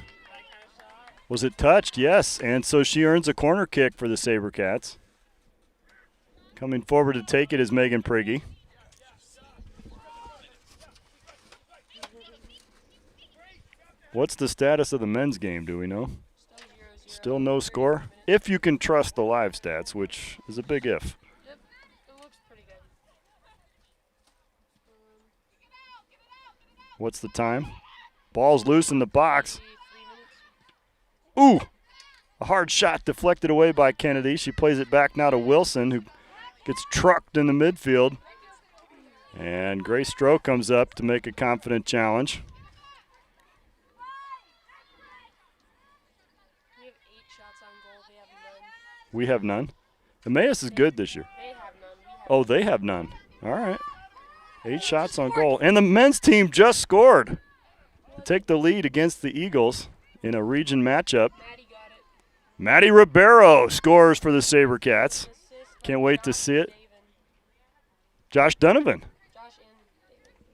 [SPEAKER 1] Was it touched? Yes. And so she earns a corner kick for the SaberCats. Coming forward to take it is Megan Prigge. What's the status of the men's game, do we know? Still no score? If you can trust the live stats, which is a big if.
[SPEAKER 3] Yep, it looks pretty good.
[SPEAKER 1] What's the time? Ball's loose in the box.
[SPEAKER 3] 3 minutes.
[SPEAKER 1] Ooh! A hard shot deflected away by Kennedy. She plays it back now to Wilson, who gets trucked in the midfield. And Grace Stroh comes up to make a confident challenge.
[SPEAKER 3] We have 8 shots on goal. They have none.
[SPEAKER 1] We have none. Emmaus is good this year.
[SPEAKER 3] They have none. We have
[SPEAKER 1] Oh, they have none. All right. 8 shots on goal. And the men's team just scored to take the lead against the Eagles in a region matchup.
[SPEAKER 3] Maddie got it.
[SPEAKER 1] Maddie Ribeiro scores for the SaberCats.
[SPEAKER 3] Assist
[SPEAKER 1] Can't
[SPEAKER 3] by
[SPEAKER 1] wait to
[SPEAKER 3] Josh
[SPEAKER 1] see it.
[SPEAKER 3] and Daven.
[SPEAKER 1] Josh Donovan
[SPEAKER 3] Josh and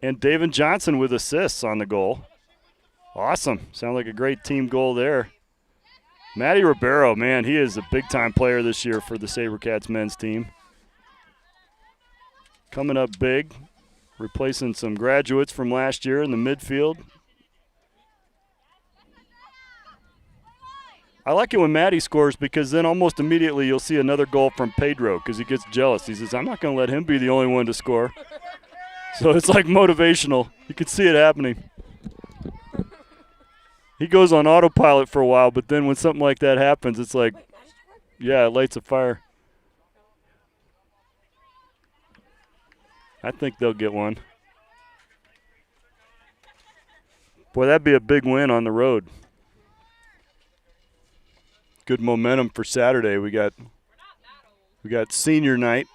[SPEAKER 3] Daven.
[SPEAKER 1] and David Johnson with assists on the goal. Awesome. Sounds like a great team goal there. Maddie Ribeiro, man, he is a big-time player this year for the SaberCats men's team. Coming up big, replacing some graduates from last year in the midfield. I like it when Maddie scores because then almost immediately you'll see another goal from Pedro because he gets jealous. He says, I'm not going to let him be the only one to score. So it's like motivational. You can see it happening. He goes on autopilot for a while, but then when something like that happens, it's like, yeah, it lights a fire. I think they'll get one. Boy, that'd be a big win on the road. Good momentum for Saturday. We got senior night,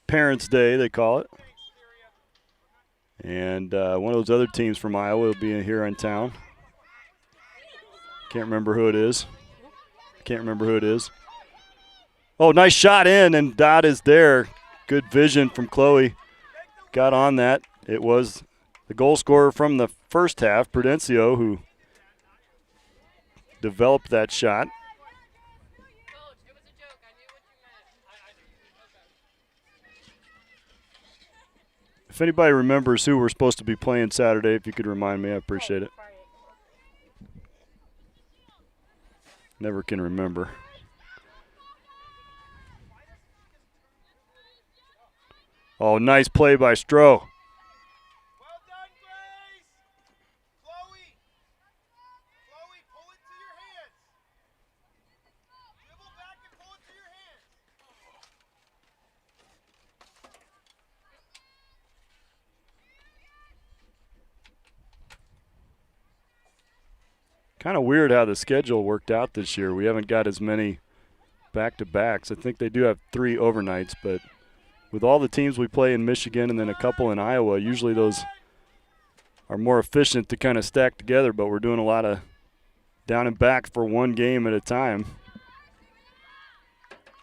[SPEAKER 1] Parents' Day they call it. And one of those other teams from Iowa will be here in town. Can't remember who it is. Oh, nice shot in, and Dodd is there. Good vision from Chloe. Got on that. It was the goal scorer from the first half, Prudencio, who developed that shot. If anybody remembers who we're supposed to be playing Saturday, if you could remind me, I appreciate it. Never can remember. Oh, nice play by Stroh.
[SPEAKER 4] Well done, Grace. Chloe, pull it to your hands. Dribble back and pull it to your hands.
[SPEAKER 1] Kind of weird how the schedule worked out this year. We haven't got as many back-to-backs. I think they do have 3 overnights, but with all the teams we play in Michigan and then a couple in Iowa, usually those are more efficient to kind of stack together, but we're doing a lot of down and back for one game at a time.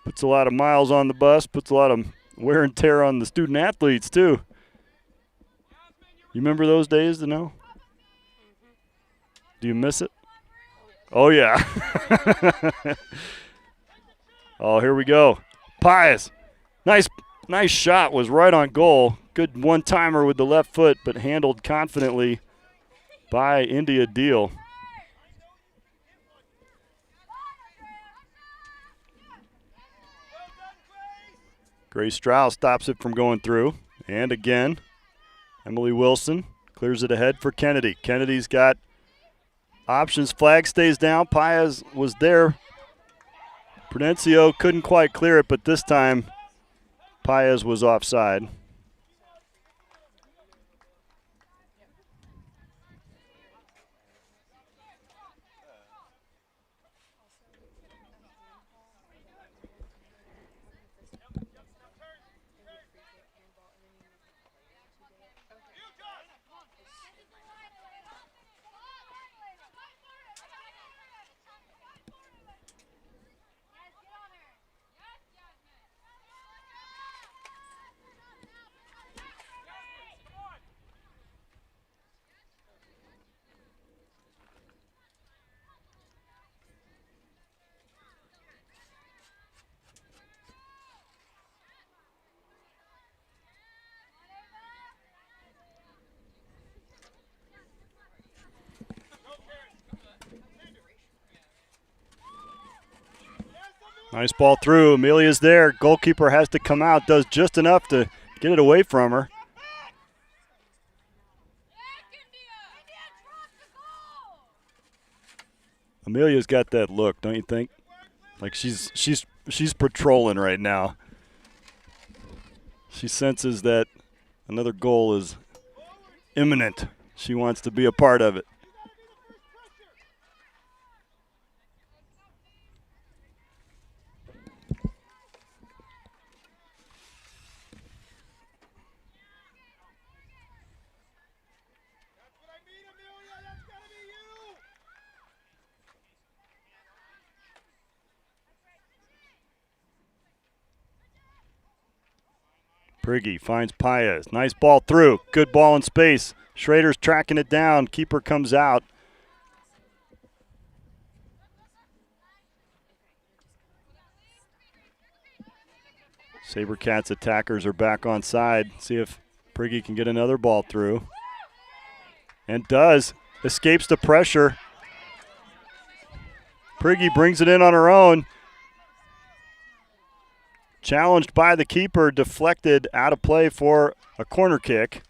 [SPEAKER 1] Puts a lot of miles on the bus, puts a lot of wear and tear on the student athletes too. You remember those days, to know? Do you miss it? Oh, yeah. Oh, here we go. Pius. Nice shot. Was right on goal. Good one-timer with the left foot, but handled confidently by India Deal. Grace Strauss stops it from going through. And again, Emily Wilson clears it ahead for Kennedy. Kennedy's got options. Flag stays down. Paez was there. Prudencio couldn't quite clear it, but this time Paez was offside. Nice ball through. Amelia's there. Goalkeeper has to come out. Does just enough to get it away from her. Amelia's got that look, don't you think? Like she's patrolling right now. She senses that another goal is imminent. She wants to be a part of it. Prigge finds Paez. Nice ball through. Good ball in space. Schrader's tracking it down. Keeper comes out. SaberCats attackers are back on side. See if Prigge can get another ball through. And does. Escapes the pressure. Prigge brings it in on her own. Challenged by the keeper, deflected out of play for a corner kick.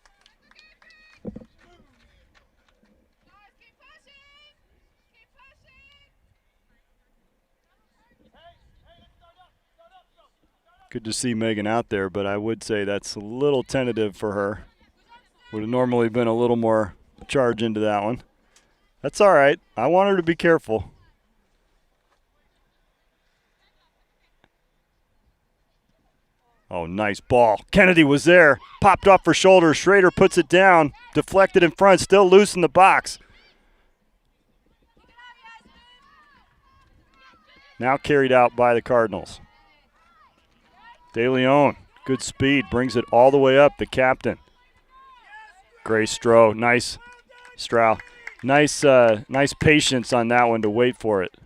[SPEAKER 1] Good to see Megan out there, but I would say that's a little tentative for her. Would have normally been a little more charge into that one. That's all right. I want her to be careful. Oh, nice ball. Kennedy was there. Popped off her shoulder. Schrader puts it down. Deflected in front. Still loose in the box. Now carried out by the Cardinals. De Leon, good speed. Brings it all the way up. The captain. Grace Stroh. Nice. Strow. Nice patience on that one to wait for it.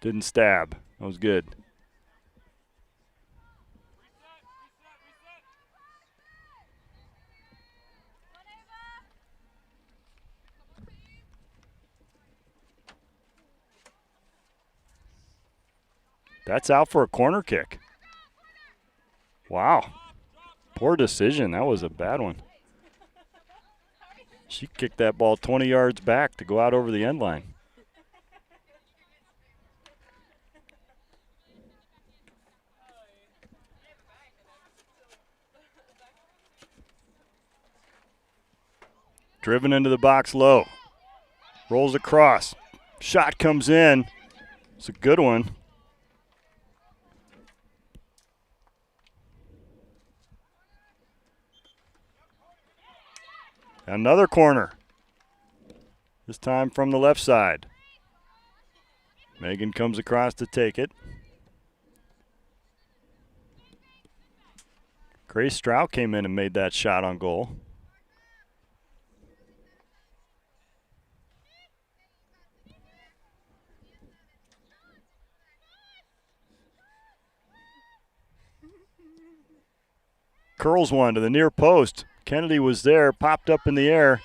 [SPEAKER 1] Didn't stab. That was good. That's out for a corner kick. Wow. Poor decision. That was a bad one. She kicked that ball 20 yards back to go out over the end line. Driven into the box low. Rolls across. Shot comes in. It's a good one. Another corner. This time from the left side. Megan comes across to take it. Grace Stroud came in and made that shot on goal. Curls one to the near post. Kennedy was there, popped up in the air.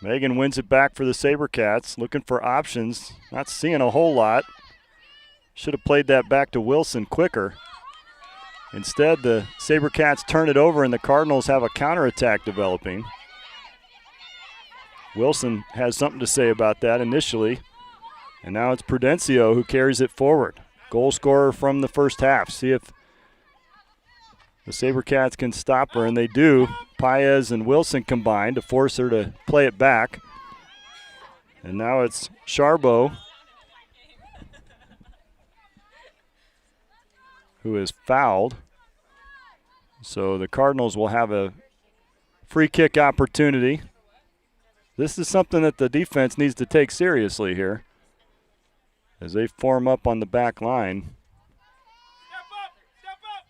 [SPEAKER 1] Megan wins it back for the SaberCats, looking for options. Not seeing a whole lot. Should have played that back to Wilson quicker. Instead, the SaberCats turn it over and the Cardinals have a counterattack developing. Wilson has something to say about that initially. And now it's Prudencio who carries it forward. Goal scorer from the first half. See if the SaberCats can stop her, and they do. Paez and Wilson combine to force her to play it back. And now it's Charbot who is fouled. So the Cardinals will have a free kick opportunity. This is something that the defense needs to take seriously here as they form up on the back line.
[SPEAKER 4] Step up! Step up!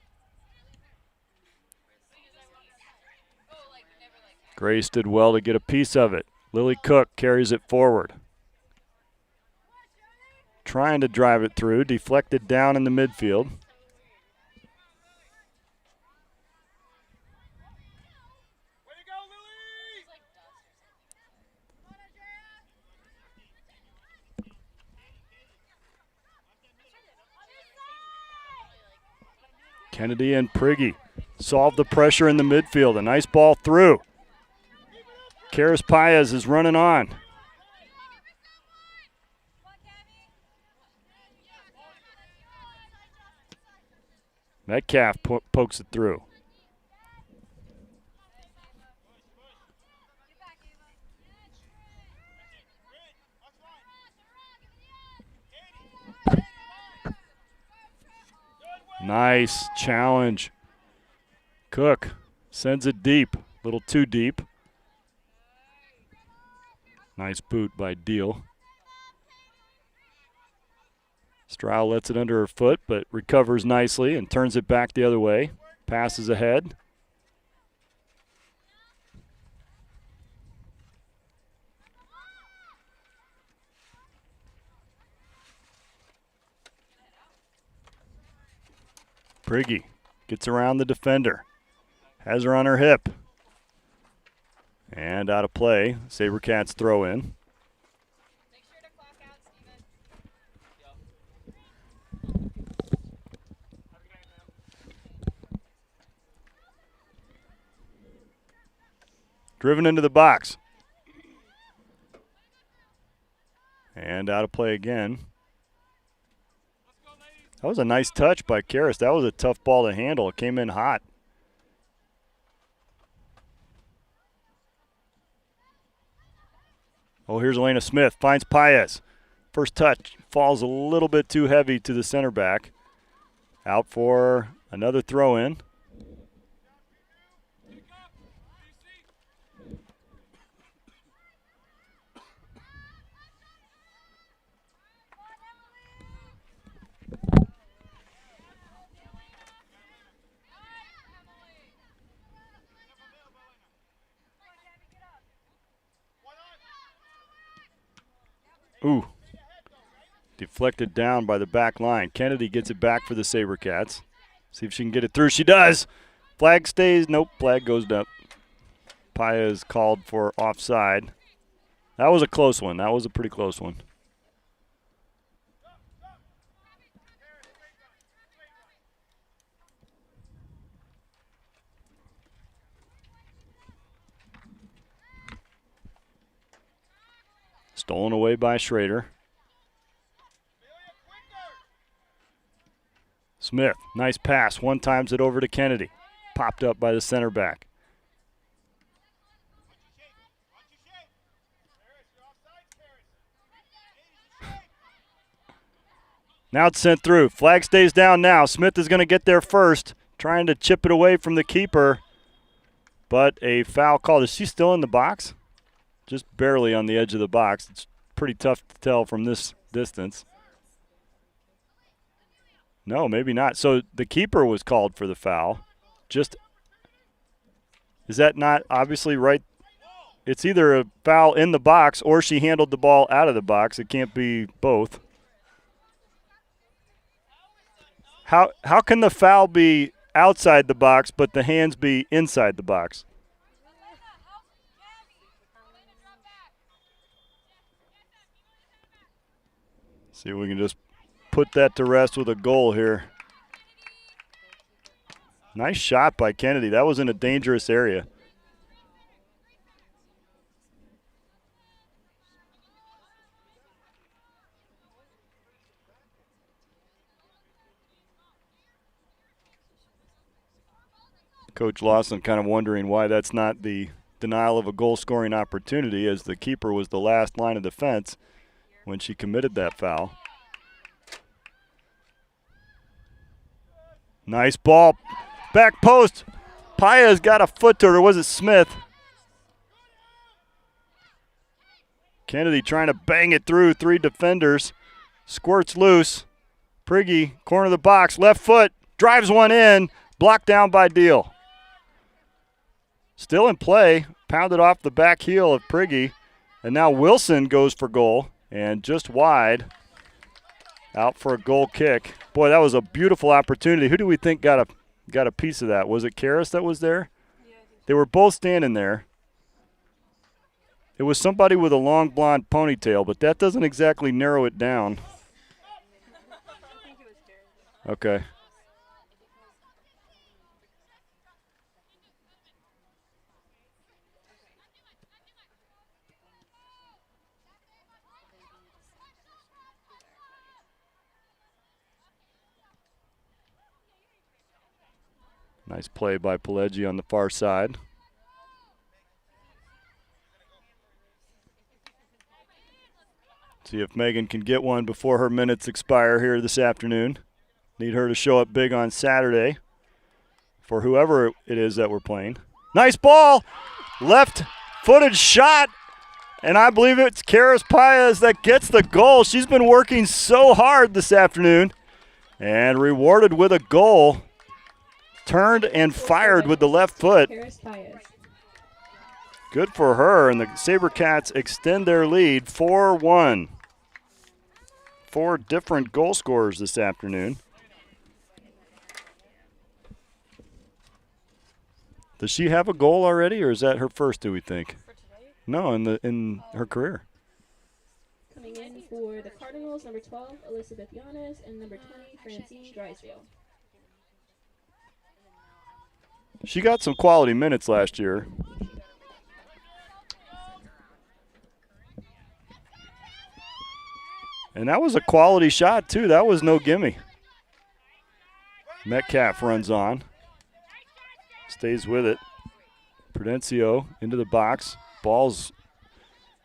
[SPEAKER 1] Grace did well to get a piece of it. Lily Cook carries it forward. Trying to drive it through, deflected down in the midfield.
[SPEAKER 4] Way to go, Lily!
[SPEAKER 1] Kennedy and Priggy solve the pressure in the midfield. A nice ball through. Karis Paez is running on. Metcalf pokes it through. Nice challenge. Cook sends it deep, a little too deep. Nice boot by Deal. Stroud lets it under her foot, but recovers nicely and turns it back the other way. Passes ahead. Priggy gets around the defender. Has her on her hip. And out of play. SaberCats throw in.
[SPEAKER 3] Make sure to clock out, Steven.
[SPEAKER 1] Driven into the box. And out of play again. That was a nice touch by Karis. That was a tough ball to handle. It came in hot. Oh, here's Elena Smith. Finds Paez. First touch falls a little bit too heavy to the center back. Out for another throw in. Ooh. Deflected down by the back line. Kennedy gets it back for the SaberCats. See if she can get it through. She does. Flag stays. Nope, flag goes up. Paez called for offside. That was a close one. That was a pretty close one. Stolen away by Schrader. Smith, nice pass. One times it over to Kennedy. Popped up by the center back. Now it's sent through. Flag stays down now. Smith is going to get there first, trying to chip it away from the keeper. But a foul called. Is she still in the box? Just barely on the edge of the box. It's pretty tough to tell from this distance. No, maybe not. So the keeper was called for the foul. Just, is that not obviously right? It's either a foul in the box or she handled the ball out of the box. It can't be both. How can the foul be outside the box but the hands be inside the box? See if we can just put that to rest with a goal here. Nice shot by Kennedy. That was in a dangerous area. Coach Lawson kind of wondering why that's not the denial of a goal-scoring opportunity, as the keeper was the last line of defense when she committed that foul. Nice ball. Back post. Paya's got a foot to her. Or was it Smith? Kennedy trying to bang it through 3 defenders. Squirts loose. Prigge, corner of the box, left foot, drives one in, blocked down by Deal. Still in play, pounded off the back heel of Prigge, and now Wilson goes for goal, and just wide, out for a goal kick. Boy, that was a beautiful opportunity. Who do we think got a piece of that? Was it Karras that was there? They were both standing there. It was somebody with a long blonde ponytail, but that doesn't exactly narrow it down. Okay. Nice play by Pileggi on the far side. See if Megan can get one before her minutes expire here this afternoon. Need her to show up big on Saturday for whoever it is that we're playing. Nice ball. Left-footed shot. And I believe it's Karras Paez that gets the goal. She's been working so hard this afternoon and rewarded with a goal. Turned and fired with the left foot. Good for her, and the SaberCats extend their lead 4-1. 4 different goal scorers this afternoon. Does she have a goal already, or is that her first, do we think? No, in her career.
[SPEAKER 2] Coming in for the Cardinals, number 12, Elizabeth Yanes, and number 20, Francine Drysdale.
[SPEAKER 1] She got some quality minutes last year. And that was a quality shot, too. That was no gimme. Metcalf runs on. Stays with it. Prudencio into the box. Ball's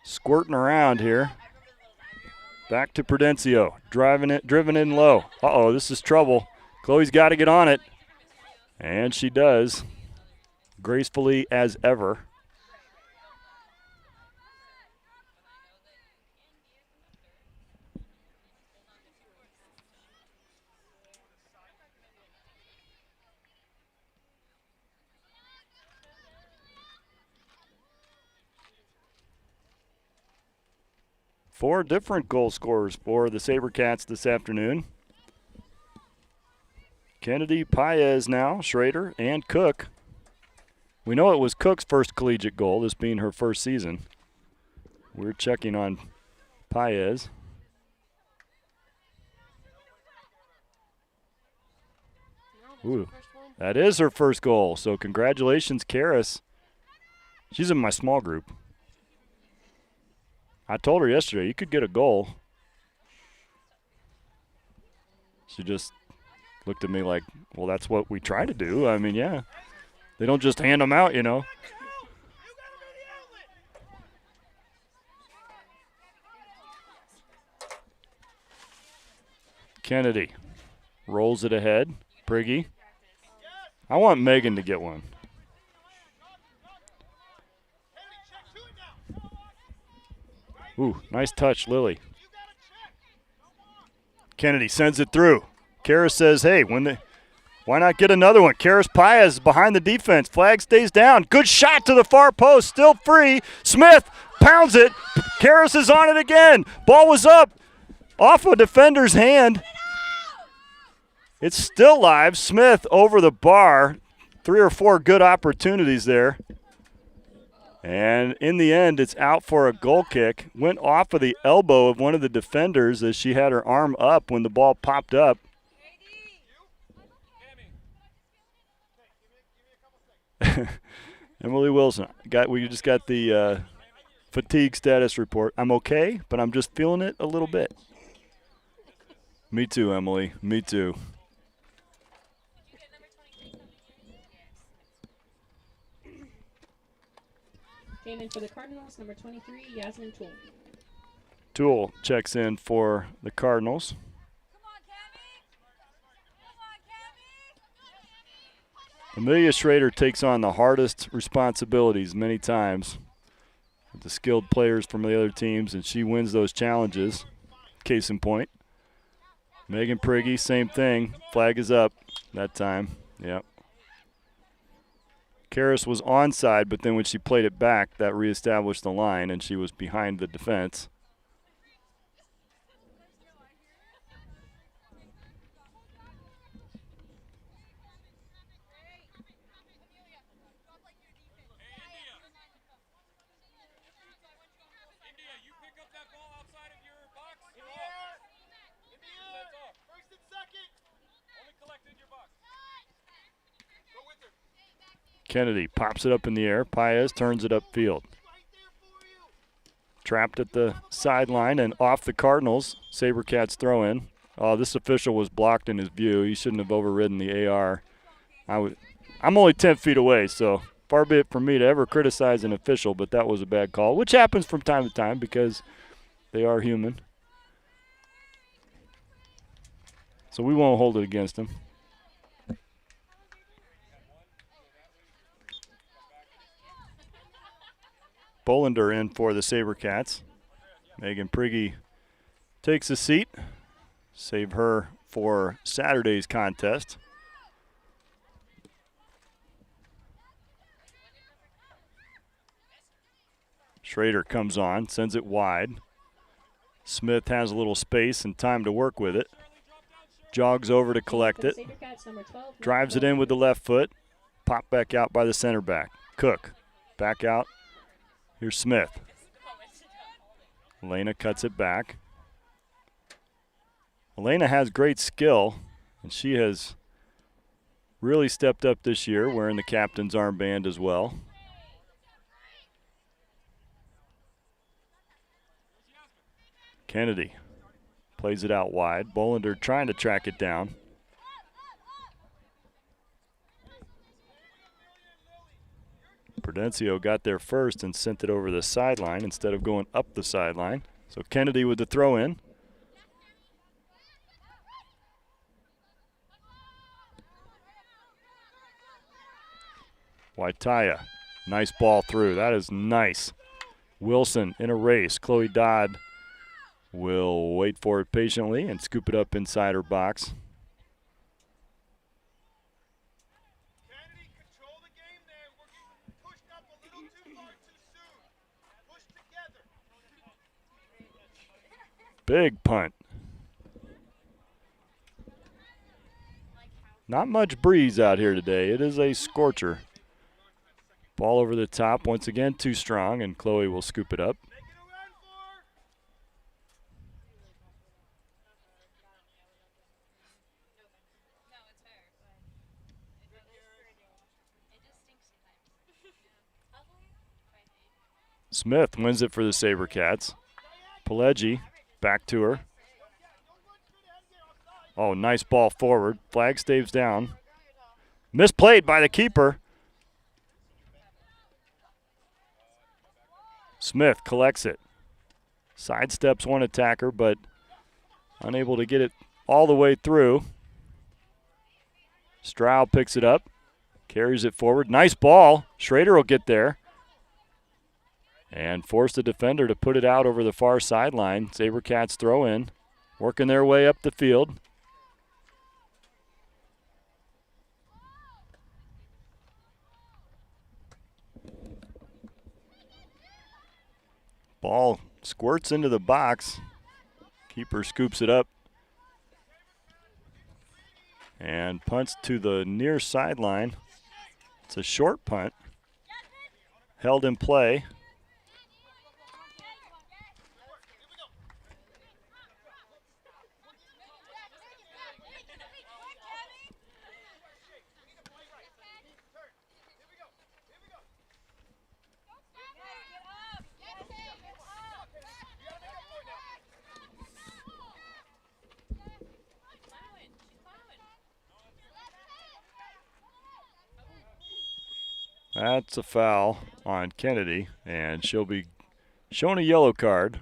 [SPEAKER 1] squirting around here. Back to Prudencio. Driven in low. Uh-oh, this is trouble. Chloe's got to get on it. And she does, gracefully as ever. Four different goal scorers for the SaberCats this afternoon. Kennedy, Paez now, Schrader, and Cook. We know it was Cook's first collegiate goal, this being her first season. We're checking on Paez. Ooh, that is her first goal, so congratulations, Karras. She's in my small group. I told her yesterday, you could get a goal. She just looked at me like, well, that's what we try to do. I mean, yeah. They don't just hand them out, you know. Kennedy rolls it ahead. Prigge. I want Megan to get one. Ooh, nice touch, Lily. Kennedy sends it through. Karras says, hey, why not get another one? Karras Paez is behind the defense. Flag stays down. Good shot to the far post. Still free. Smith pounds it. Karras is on it again. Ball was up off a defender's hand. It's still live. Smith over the bar. 3 or 4 good opportunities there. And in the end, it's out for a goal kick. Went off of the elbow of one of the defenders as she had her arm up when the ball popped up. Emily Wilson. We just got the fatigue status report. I'm okay, but I'm just feeling it a little bit. Me too, Emily. Me too.
[SPEAKER 2] Came in for the Cardinals, number 23, Yasmin Tool.
[SPEAKER 1] Tool checks in for the Cardinals. Amelia Schrader takes on the hardest responsibilities many times with the skilled players from the other teams, and she wins those challenges. Case in point. Megan Prigge, same thing. Flag is up that time. Yep. Karras was onside, but then when she played it back, that reestablished the line, and she was behind the defense. Kennedy pops it up in the air. Paez turns it upfield. Trapped at the sideline and off the Cardinals. SaberCats throw in. Oh, this official was blocked in his view. He shouldn't have overridden the AR. I'm only 10 feet away, so far be it from me to ever criticize an official, but that was a bad call, which happens from time to time because they are human. So we won't hold it against him. Bolander in for the SaberCats. Megan Prigge takes a seat. Save her for Saturday's contest. Schrader comes on, sends it wide. Smith has a little space and time to work with it. Jogs over to collect it. Drives it in with the left foot. Pop back out by the center back. Cook. Back out. Here's Smith. Elena cuts it back. Elena has great skill, and she has really stepped up this year, wearing the captain's armband as well. Kennedy plays it out wide. Bolander trying to track it down. Prudencio got there first and sent it over the sideline instead of going up the sideline. So Kennedy with the throw in. Waitaya, nice ball through. That is nice. Wilson in a race. Chloe Dodd will wait for it patiently and scoop it up inside her box. Big punt. Not much breeze out here today. It is a scorcher. Ball over the top. Once again, too strong, and Chloe will scoop it up. Smith wins it for the SaberCats. Pileggi back to her. Oh, nice ball forward. Flag staves down. Misplayed by the keeper. Smith collects it. Sidesteps one attacker, but unable to get it all the way through. Stroud picks it up. Carries it forward. Nice ball. Schrader will get there. And force the defender to put it out over the far sideline. SaberCats throw in. Working their way up the field. Ball squirts into the box. Keeper scoops it up. And punts to the near sideline. It's a short punt. Held in play. That's a foul on Kennedy, and she'll be shown a yellow card.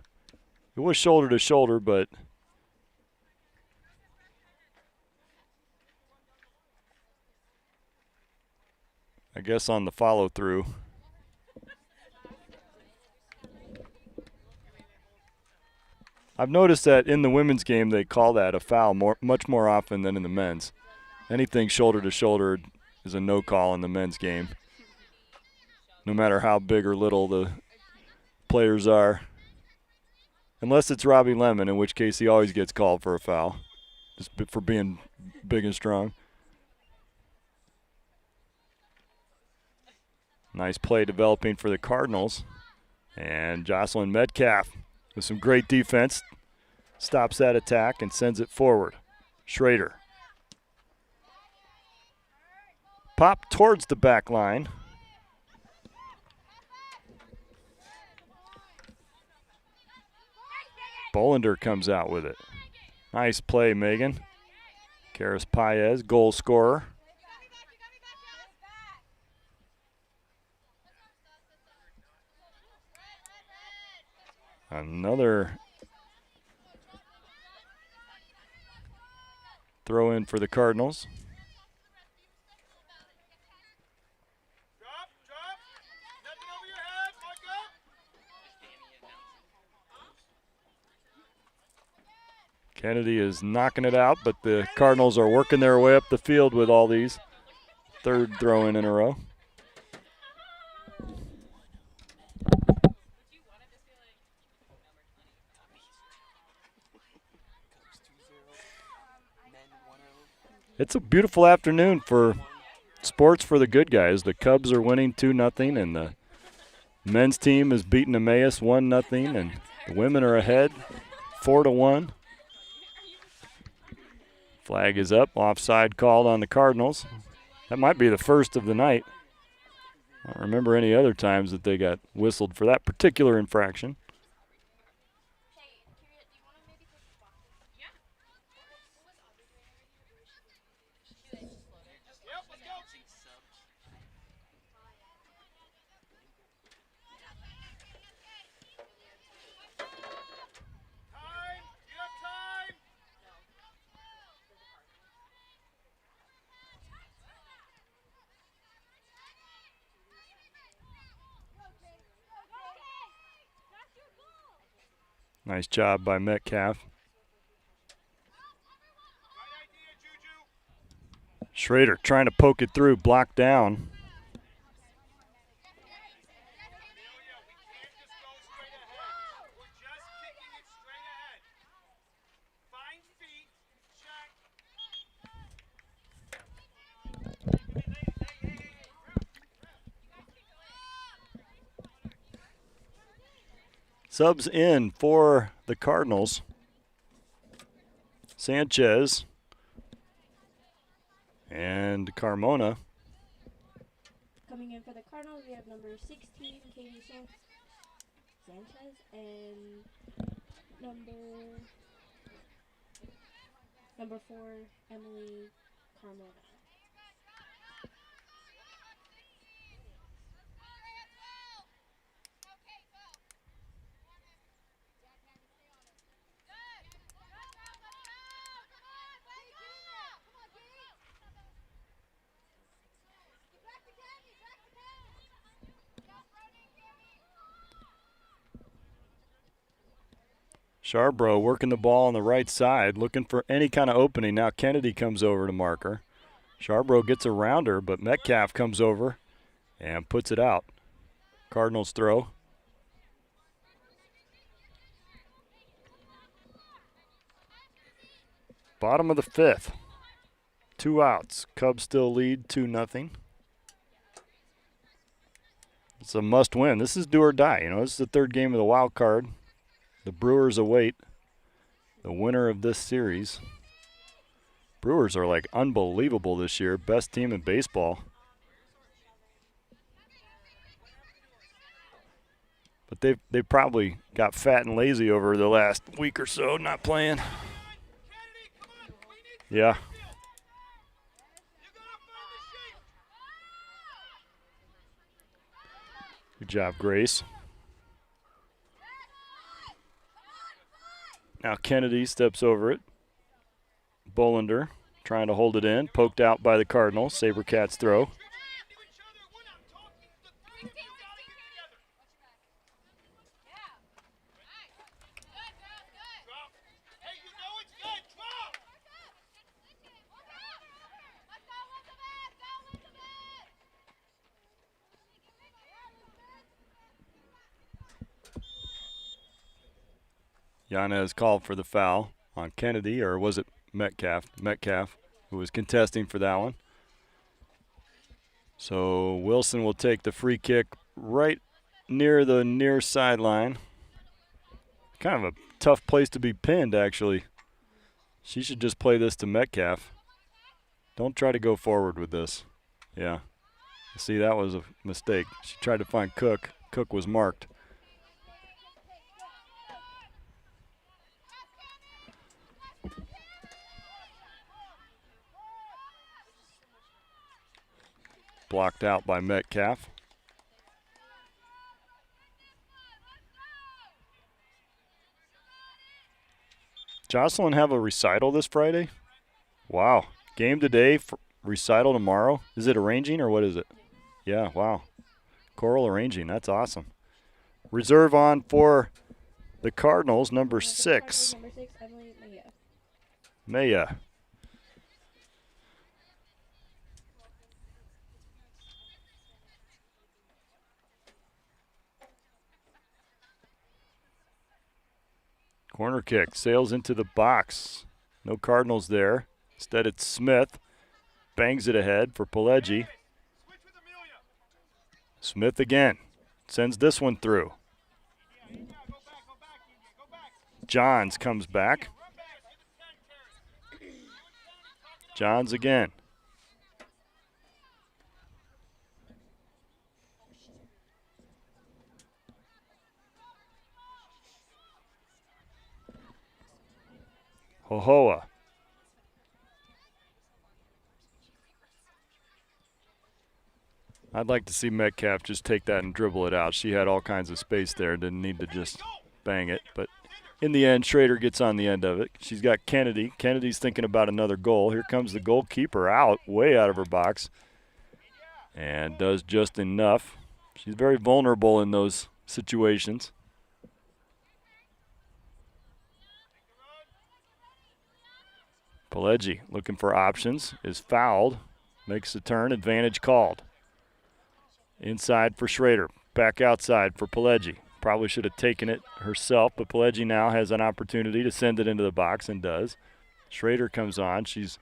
[SPEAKER 1] It was shoulder to shoulder, but I guess on the follow through. I've noticed that in the women's game they call that a foul much more often than in the men's. Anything shoulder to shoulder is a no call in the men's game, no matter how big or little the players are. Unless it's Robbie Lemon, in which case he always gets called for a foul, just for being big and strong. Nice play developing for the Cardinals. And Jocelyn Metcalf with some great defense stops that attack and sends it forward. Schrader. Pop towards the back line. Bolander comes out with it. Nice play, Megan. Karis Paez, goal scorer. Another throw in for the Cardinals.
[SPEAKER 4] Drop. Nothing over your head. Mark up.
[SPEAKER 1] Kennedy is knocking it out, but the Cardinals are working their way up the field with all these. Third throw in a row. It's a beautiful afternoon for sports for the good guys. The Cubs are winning 2-0, and the men's team is beating Emmaus 1-0, and the women are ahead 4-1. Flag is up. Offside called on the Cardinals. That might be the first of the night. I don't remember any other times that they got whistled for that particular infraction. Nice job by Metcalf. Schrader trying to poke it through, blocked down. Subs in for the Cardinals. Sanchez and Carmona.
[SPEAKER 2] Coming in for the Cardinals, we have number 16, Katie Sanchez, and number 4, Emily Carmona.
[SPEAKER 1] Charbrough working the ball on the right side, looking for any kind of opening. Now Kennedy comes over to mark her. Charbrough gets around her, but Metcalf comes over and puts it out. Cardinals throw. Bottom of the fifth. 2 outs. Cubs still lead 2-0. It's a must win. This is do or die. You know, this is the third game of the wild card. The Brewers await the winner of this series. Brewers are like unbelievable this year. Best team in baseball. But they've probably got fat and lazy over the last week or so, not playing. Yeah. Good job, Grace. Now Kennedy steps over it. Bolander trying to hold it in. Poked out by the Cardinals. SaberCats throw. Yanez called for the foul on Kennedy, or was it Metcalf? Metcalf, who was contesting for that one. So Wilson will take the free kick right near the near sideline. Kind of a tough place to be pinned, actually. She should just play this to Metcalf. Don't try to go forward with this. Yeah. See, that was a mistake. She tried to find Cook. Cook was marked. Blocked out by Metcalf. Jocelyn have a recital this Friday? Wow. Game today, recital tomorrow. Is it arranging or what is it? Yeah, wow. Choral arranging. That's awesome. Reserve on for the Cardinals, number 6.
[SPEAKER 2] Number 6, Emily Maya.
[SPEAKER 1] Maya. Corner kick, sails into the box. No Cardinals there. Instead it's Smith. Bangs it ahead for Pileggi. Smith again. Sends this one through. Johns comes back. Johns again. Hohoa. I'd like to see Metcalf just take that and dribble it out. She had all kinds of space there. Didn't need to just bang it. But in the end, Schrader gets on the end of it. She's got Kennedy. Kennedy's thinking about another goal. Here comes the goalkeeper out, way out of her box. And does just enough. She's very vulnerable in those situations. Pileggi looking for options, is fouled, makes the turn, advantage called. Inside for Schrader, back outside for Pileggi. Probably should have taken it herself, but Pileggi now has an opportunity to send it into the box and does. Schrader comes on, she's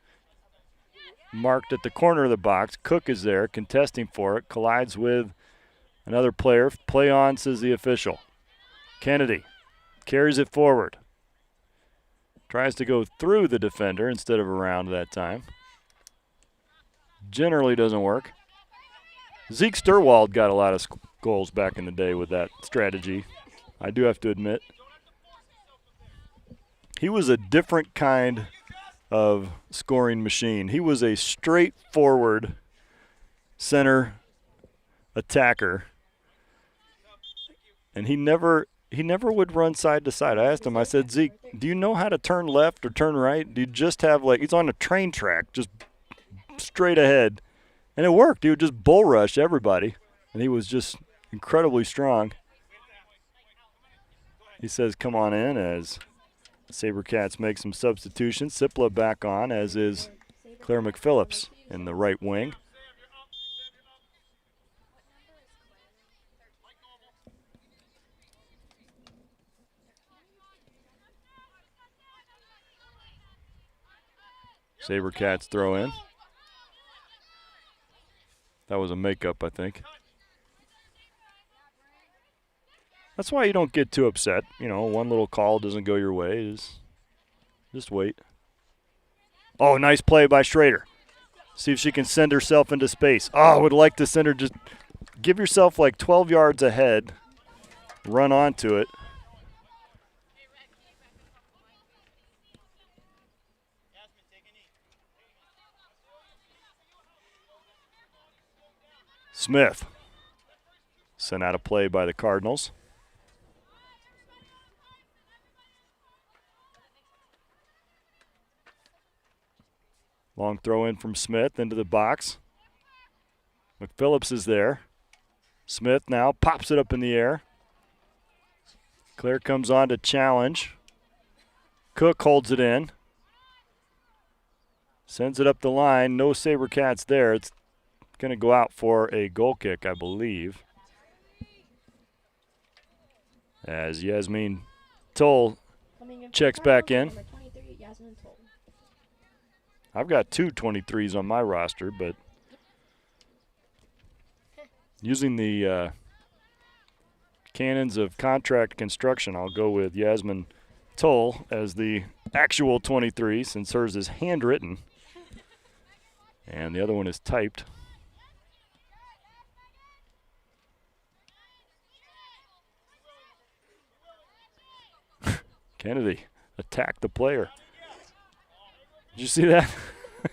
[SPEAKER 1] marked at the corner of the box. Cook is there contesting for it, collides with another player. Play on, says the official. Kennedy carries it forward. Tries to go through the defender instead of around that time. Generally doesn't work. Zeke Sturwald got a lot of goals back in the day with that strategy, I do have to admit. He was a different kind of scoring machine. He was a straightforward center attacker, and he never would run side to side. I asked him, I said, Zeke, do you know how to turn left or turn right? Do you just have he's on a train track, just straight ahead? And it worked. He would just bull rush everybody, and he was just incredibly strong. He says, come on in as SaberCats make some substitutions. Sipla back on, as is Claire McPhillips in the right wing. SaberCats throw in. That was a makeup, I think. That's why you don't get too upset. You know, one little call doesn't go your way. Just wait. Oh, nice play by Schrader. See if she can send herself into space. Oh, I would like to send her, just give yourself 12 yards ahead. Run onto it. Smith Sent out of play by the Cardinals. Long throw in from Smith into the box. McPhillips is there. Smith now pops it up in the air. Claire comes on to challenge. Cook holds it in. Sends it up the line. No SaberCats there. It's going to go out for a goal kick, I believe. As Yasmin Toll checks back in.
[SPEAKER 2] Number 23, Yasmin Toll.
[SPEAKER 1] I've got two 23s on my roster, but using the canons of contract construction, I'll go with Yasmin Toll as the actual 23 since hers is handwritten and the other one is typed. Kennedy attacked the player. Did you see that?
[SPEAKER 3] If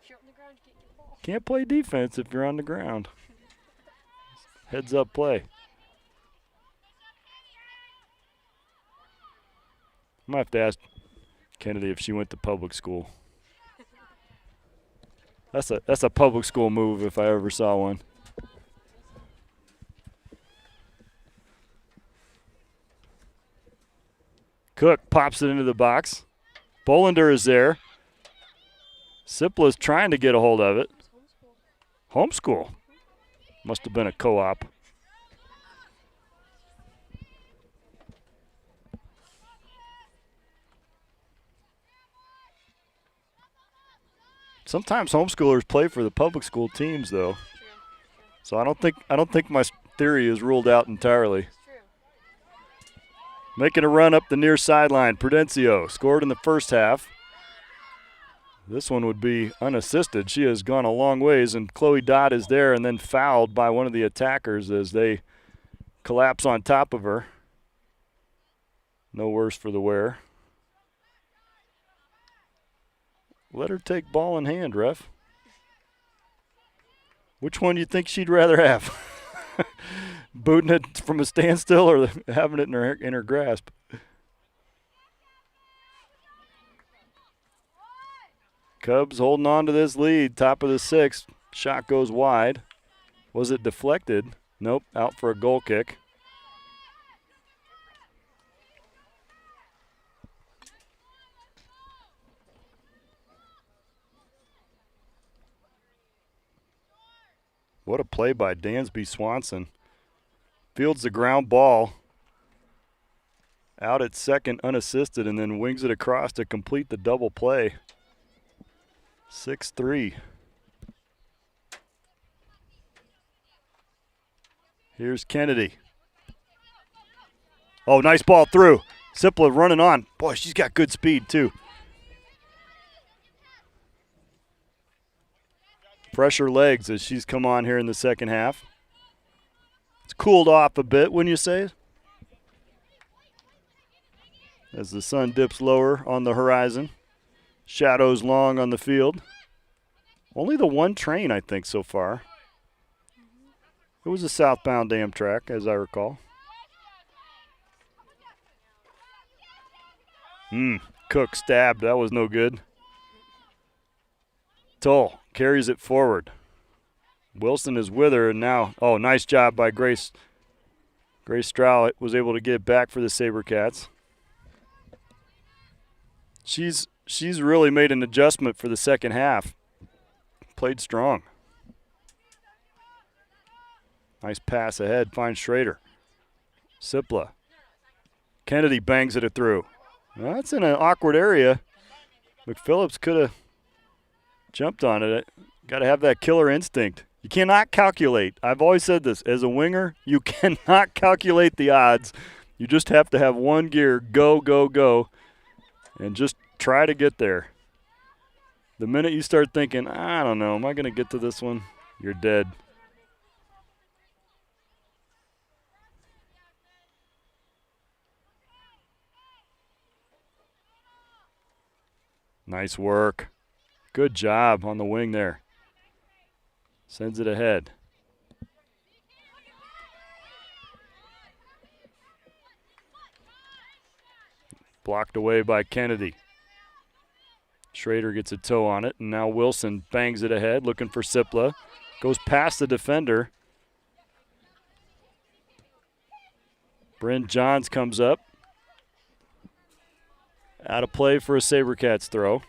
[SPEAKER 3] you're on the ground, get your ball.
[SPEAKER 1] Can't play defense if you're on the ground. Heads up play. I might have to ask Kennedy if she went to public school. That's a public school move if I ever saw one. Cook pops it into the box. Bolander is there. Sipla's trying to get a hold of it. Homeschool. Must have been a co-op. Sometimes homeschoolers play for the public school teams, though.
[SPEAKER 3] True.
[SPEAKER 1] So I don't think my theory is ruled out entirely.
[SPEAKER 3] It's true.
[SPEAKER 1] Making a run up the near sideline. Prudencio scored in the first half. This one would be unassisted. She has gone a long ways, and Chloe Dodd is there and then fouled by one of the attackers as they collapse on top of her. No worse for the wear. Let her take ball in hand, ref. Which one do you think she'd rather have? Booting it from a standstill or having it in her grasp? Cubs holding on to this lead, top of the sixth. Shot goes wide. Was it deflected? Nope, out for a goal kick. What a play by Dansby Swanson. Fields the ground ball out at second unassisted and then wings it across to complete the double play. 6-3. Here's Kennedy. Oh, nice ball through. Sipla running on. Boy, she's got good speed too. Fresher legs as she's come on here in the second half. It's cooled off a bit, wouldn't you say? As the sun dips lower on the horizon. Shadows long on the field. Only the one train, I think, so far. It was a southbound Amtrak, as I recall. Cook stabbed. That was no good. Toll carries it forward. Wilson is with her, and now, oh, nice job by Grace. Grace Stroud was able to get it back for the SaberCats. She's really made an adjustment for the second half. Played strong. Nice pass ahead, finds Schrader. Sipla. Kennedy bangs it through. Well, that's in an awkward area. McPhillips could have jumped on it. Got to have that killer instinct. You cannot calculate. I've always said this. As a winger, you cannot calculate the odds. You just have to have one gear, go, go, go, and just try to get there. The minute you start thinking, I don't know, am I going to get to this one? You're dead. Nice work. Good job on the wing there. Sends it ahead. Blocked away by Kennedy. Schrader gets a toe on it, and now Wilson bangs it ahead, looking for Sipla. Goes past the defender. Bryn Johns comes up. Out of play for a SaberCats throw.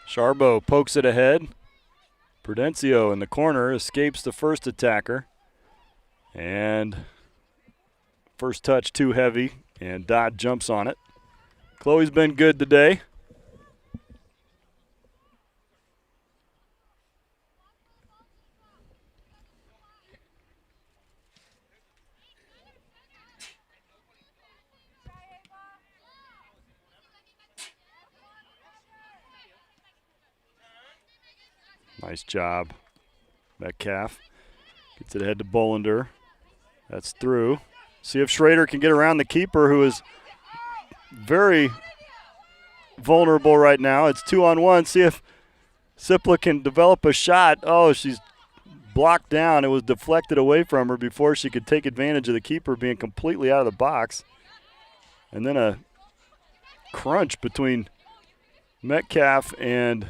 [SPEAKER 1] Charbo pokes it ahead. Prudencio in the corner escapes the first attacker. And first touch too heavy, and Dodd jumps on it. Chloe's been good today. Nice job, Metcalf. Gets it ahead to Bollender. That's through. See if Schrader can get around the keeper, who is very vulnerable right now. It's 2-on-1. See if Sipla can develop a shot. Oh, she's blocked down. It was deflected away from her before she could take advantage of the keeper being completely out of the box. And then a crunch between Metcalf and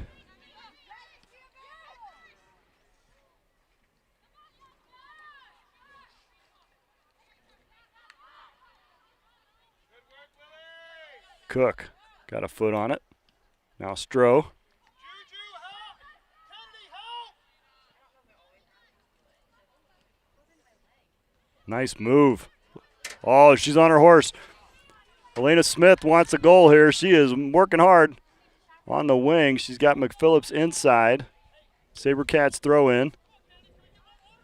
[SPEAKER 1] Cook. Got a foot on it. Now Stroh. Nice move. Oh, she's on her horse. Elena Smith wants a goal here. She is working hard on the wing. She's got McPhillips inside. SaberCats throw in.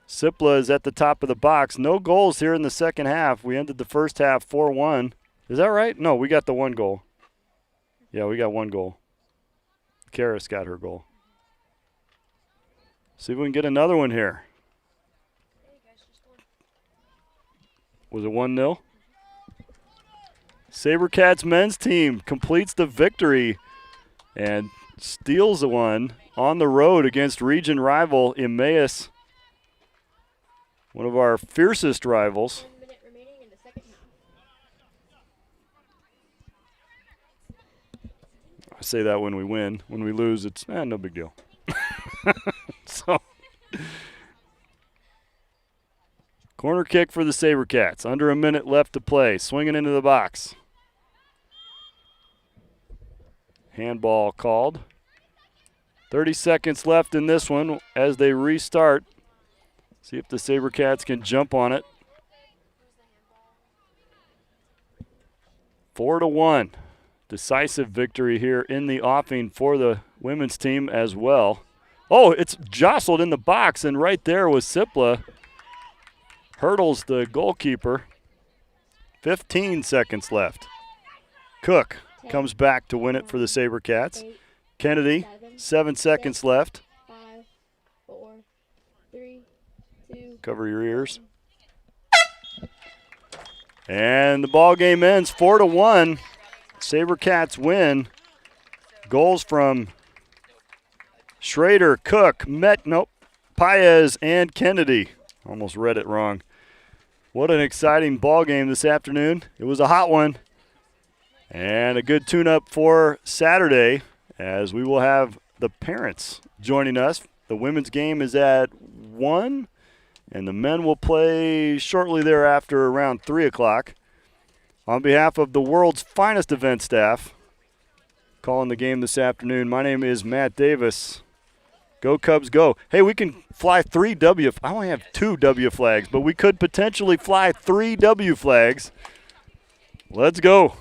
[SPEAKER 1] Sipla is at the top of the box. No goals here in the second half. We ended the first half 4-1. Is that right? No, we got the one goal. Yeah, we got one goal. Karis got her goal. See if we can get another one here. Was it 1-0? SaberCats men's team completes the victory and steals the one on the road against region rival Emmaus, one of our fiercest rivals.
[SPEAKER 2] 1 minute remaining in the second half.
[SPEAKER 1] I say that when we win. When we lose, it's no big deal. So, corner kick for the SaberCats. Under a minute left to play. Swinging into the box. Handball called. 30 seconds left in this one as they restart. See if the SaberCats can jump on it. 4-1. Decisive victory here in the offing for the women's team as well. Oh, it's jostled in the box, and right there was Sipla. Hurdles the goalkeeper. 15 seconds left. Cook comes back to win it for the SaberCats. Kennedy, 7 seconds left.
[SPEAKER 2] 5, 4, 3, 2.
[SPEAKER 1] Cover your ears. And the ball game ends 4-1. SaberCats win. Goals from Schrader, Cook, Paez, and Kennedy. Almost read it wrong. What an exciting ball game this afternoon. It was a hot one. And a good tune-up for Saturday, as we will have the parents joining us. The women's game is at 1, and the men will play shortly thereafter around 3 o'clock. On behalf of the world's finest event staff, calling the game this afternoon, my name is Matt Davis. Go Cubs, go. Hey, we can fly 3 W. I only have 2 W flags, but we could potentially fly 3 W flags. Let's go.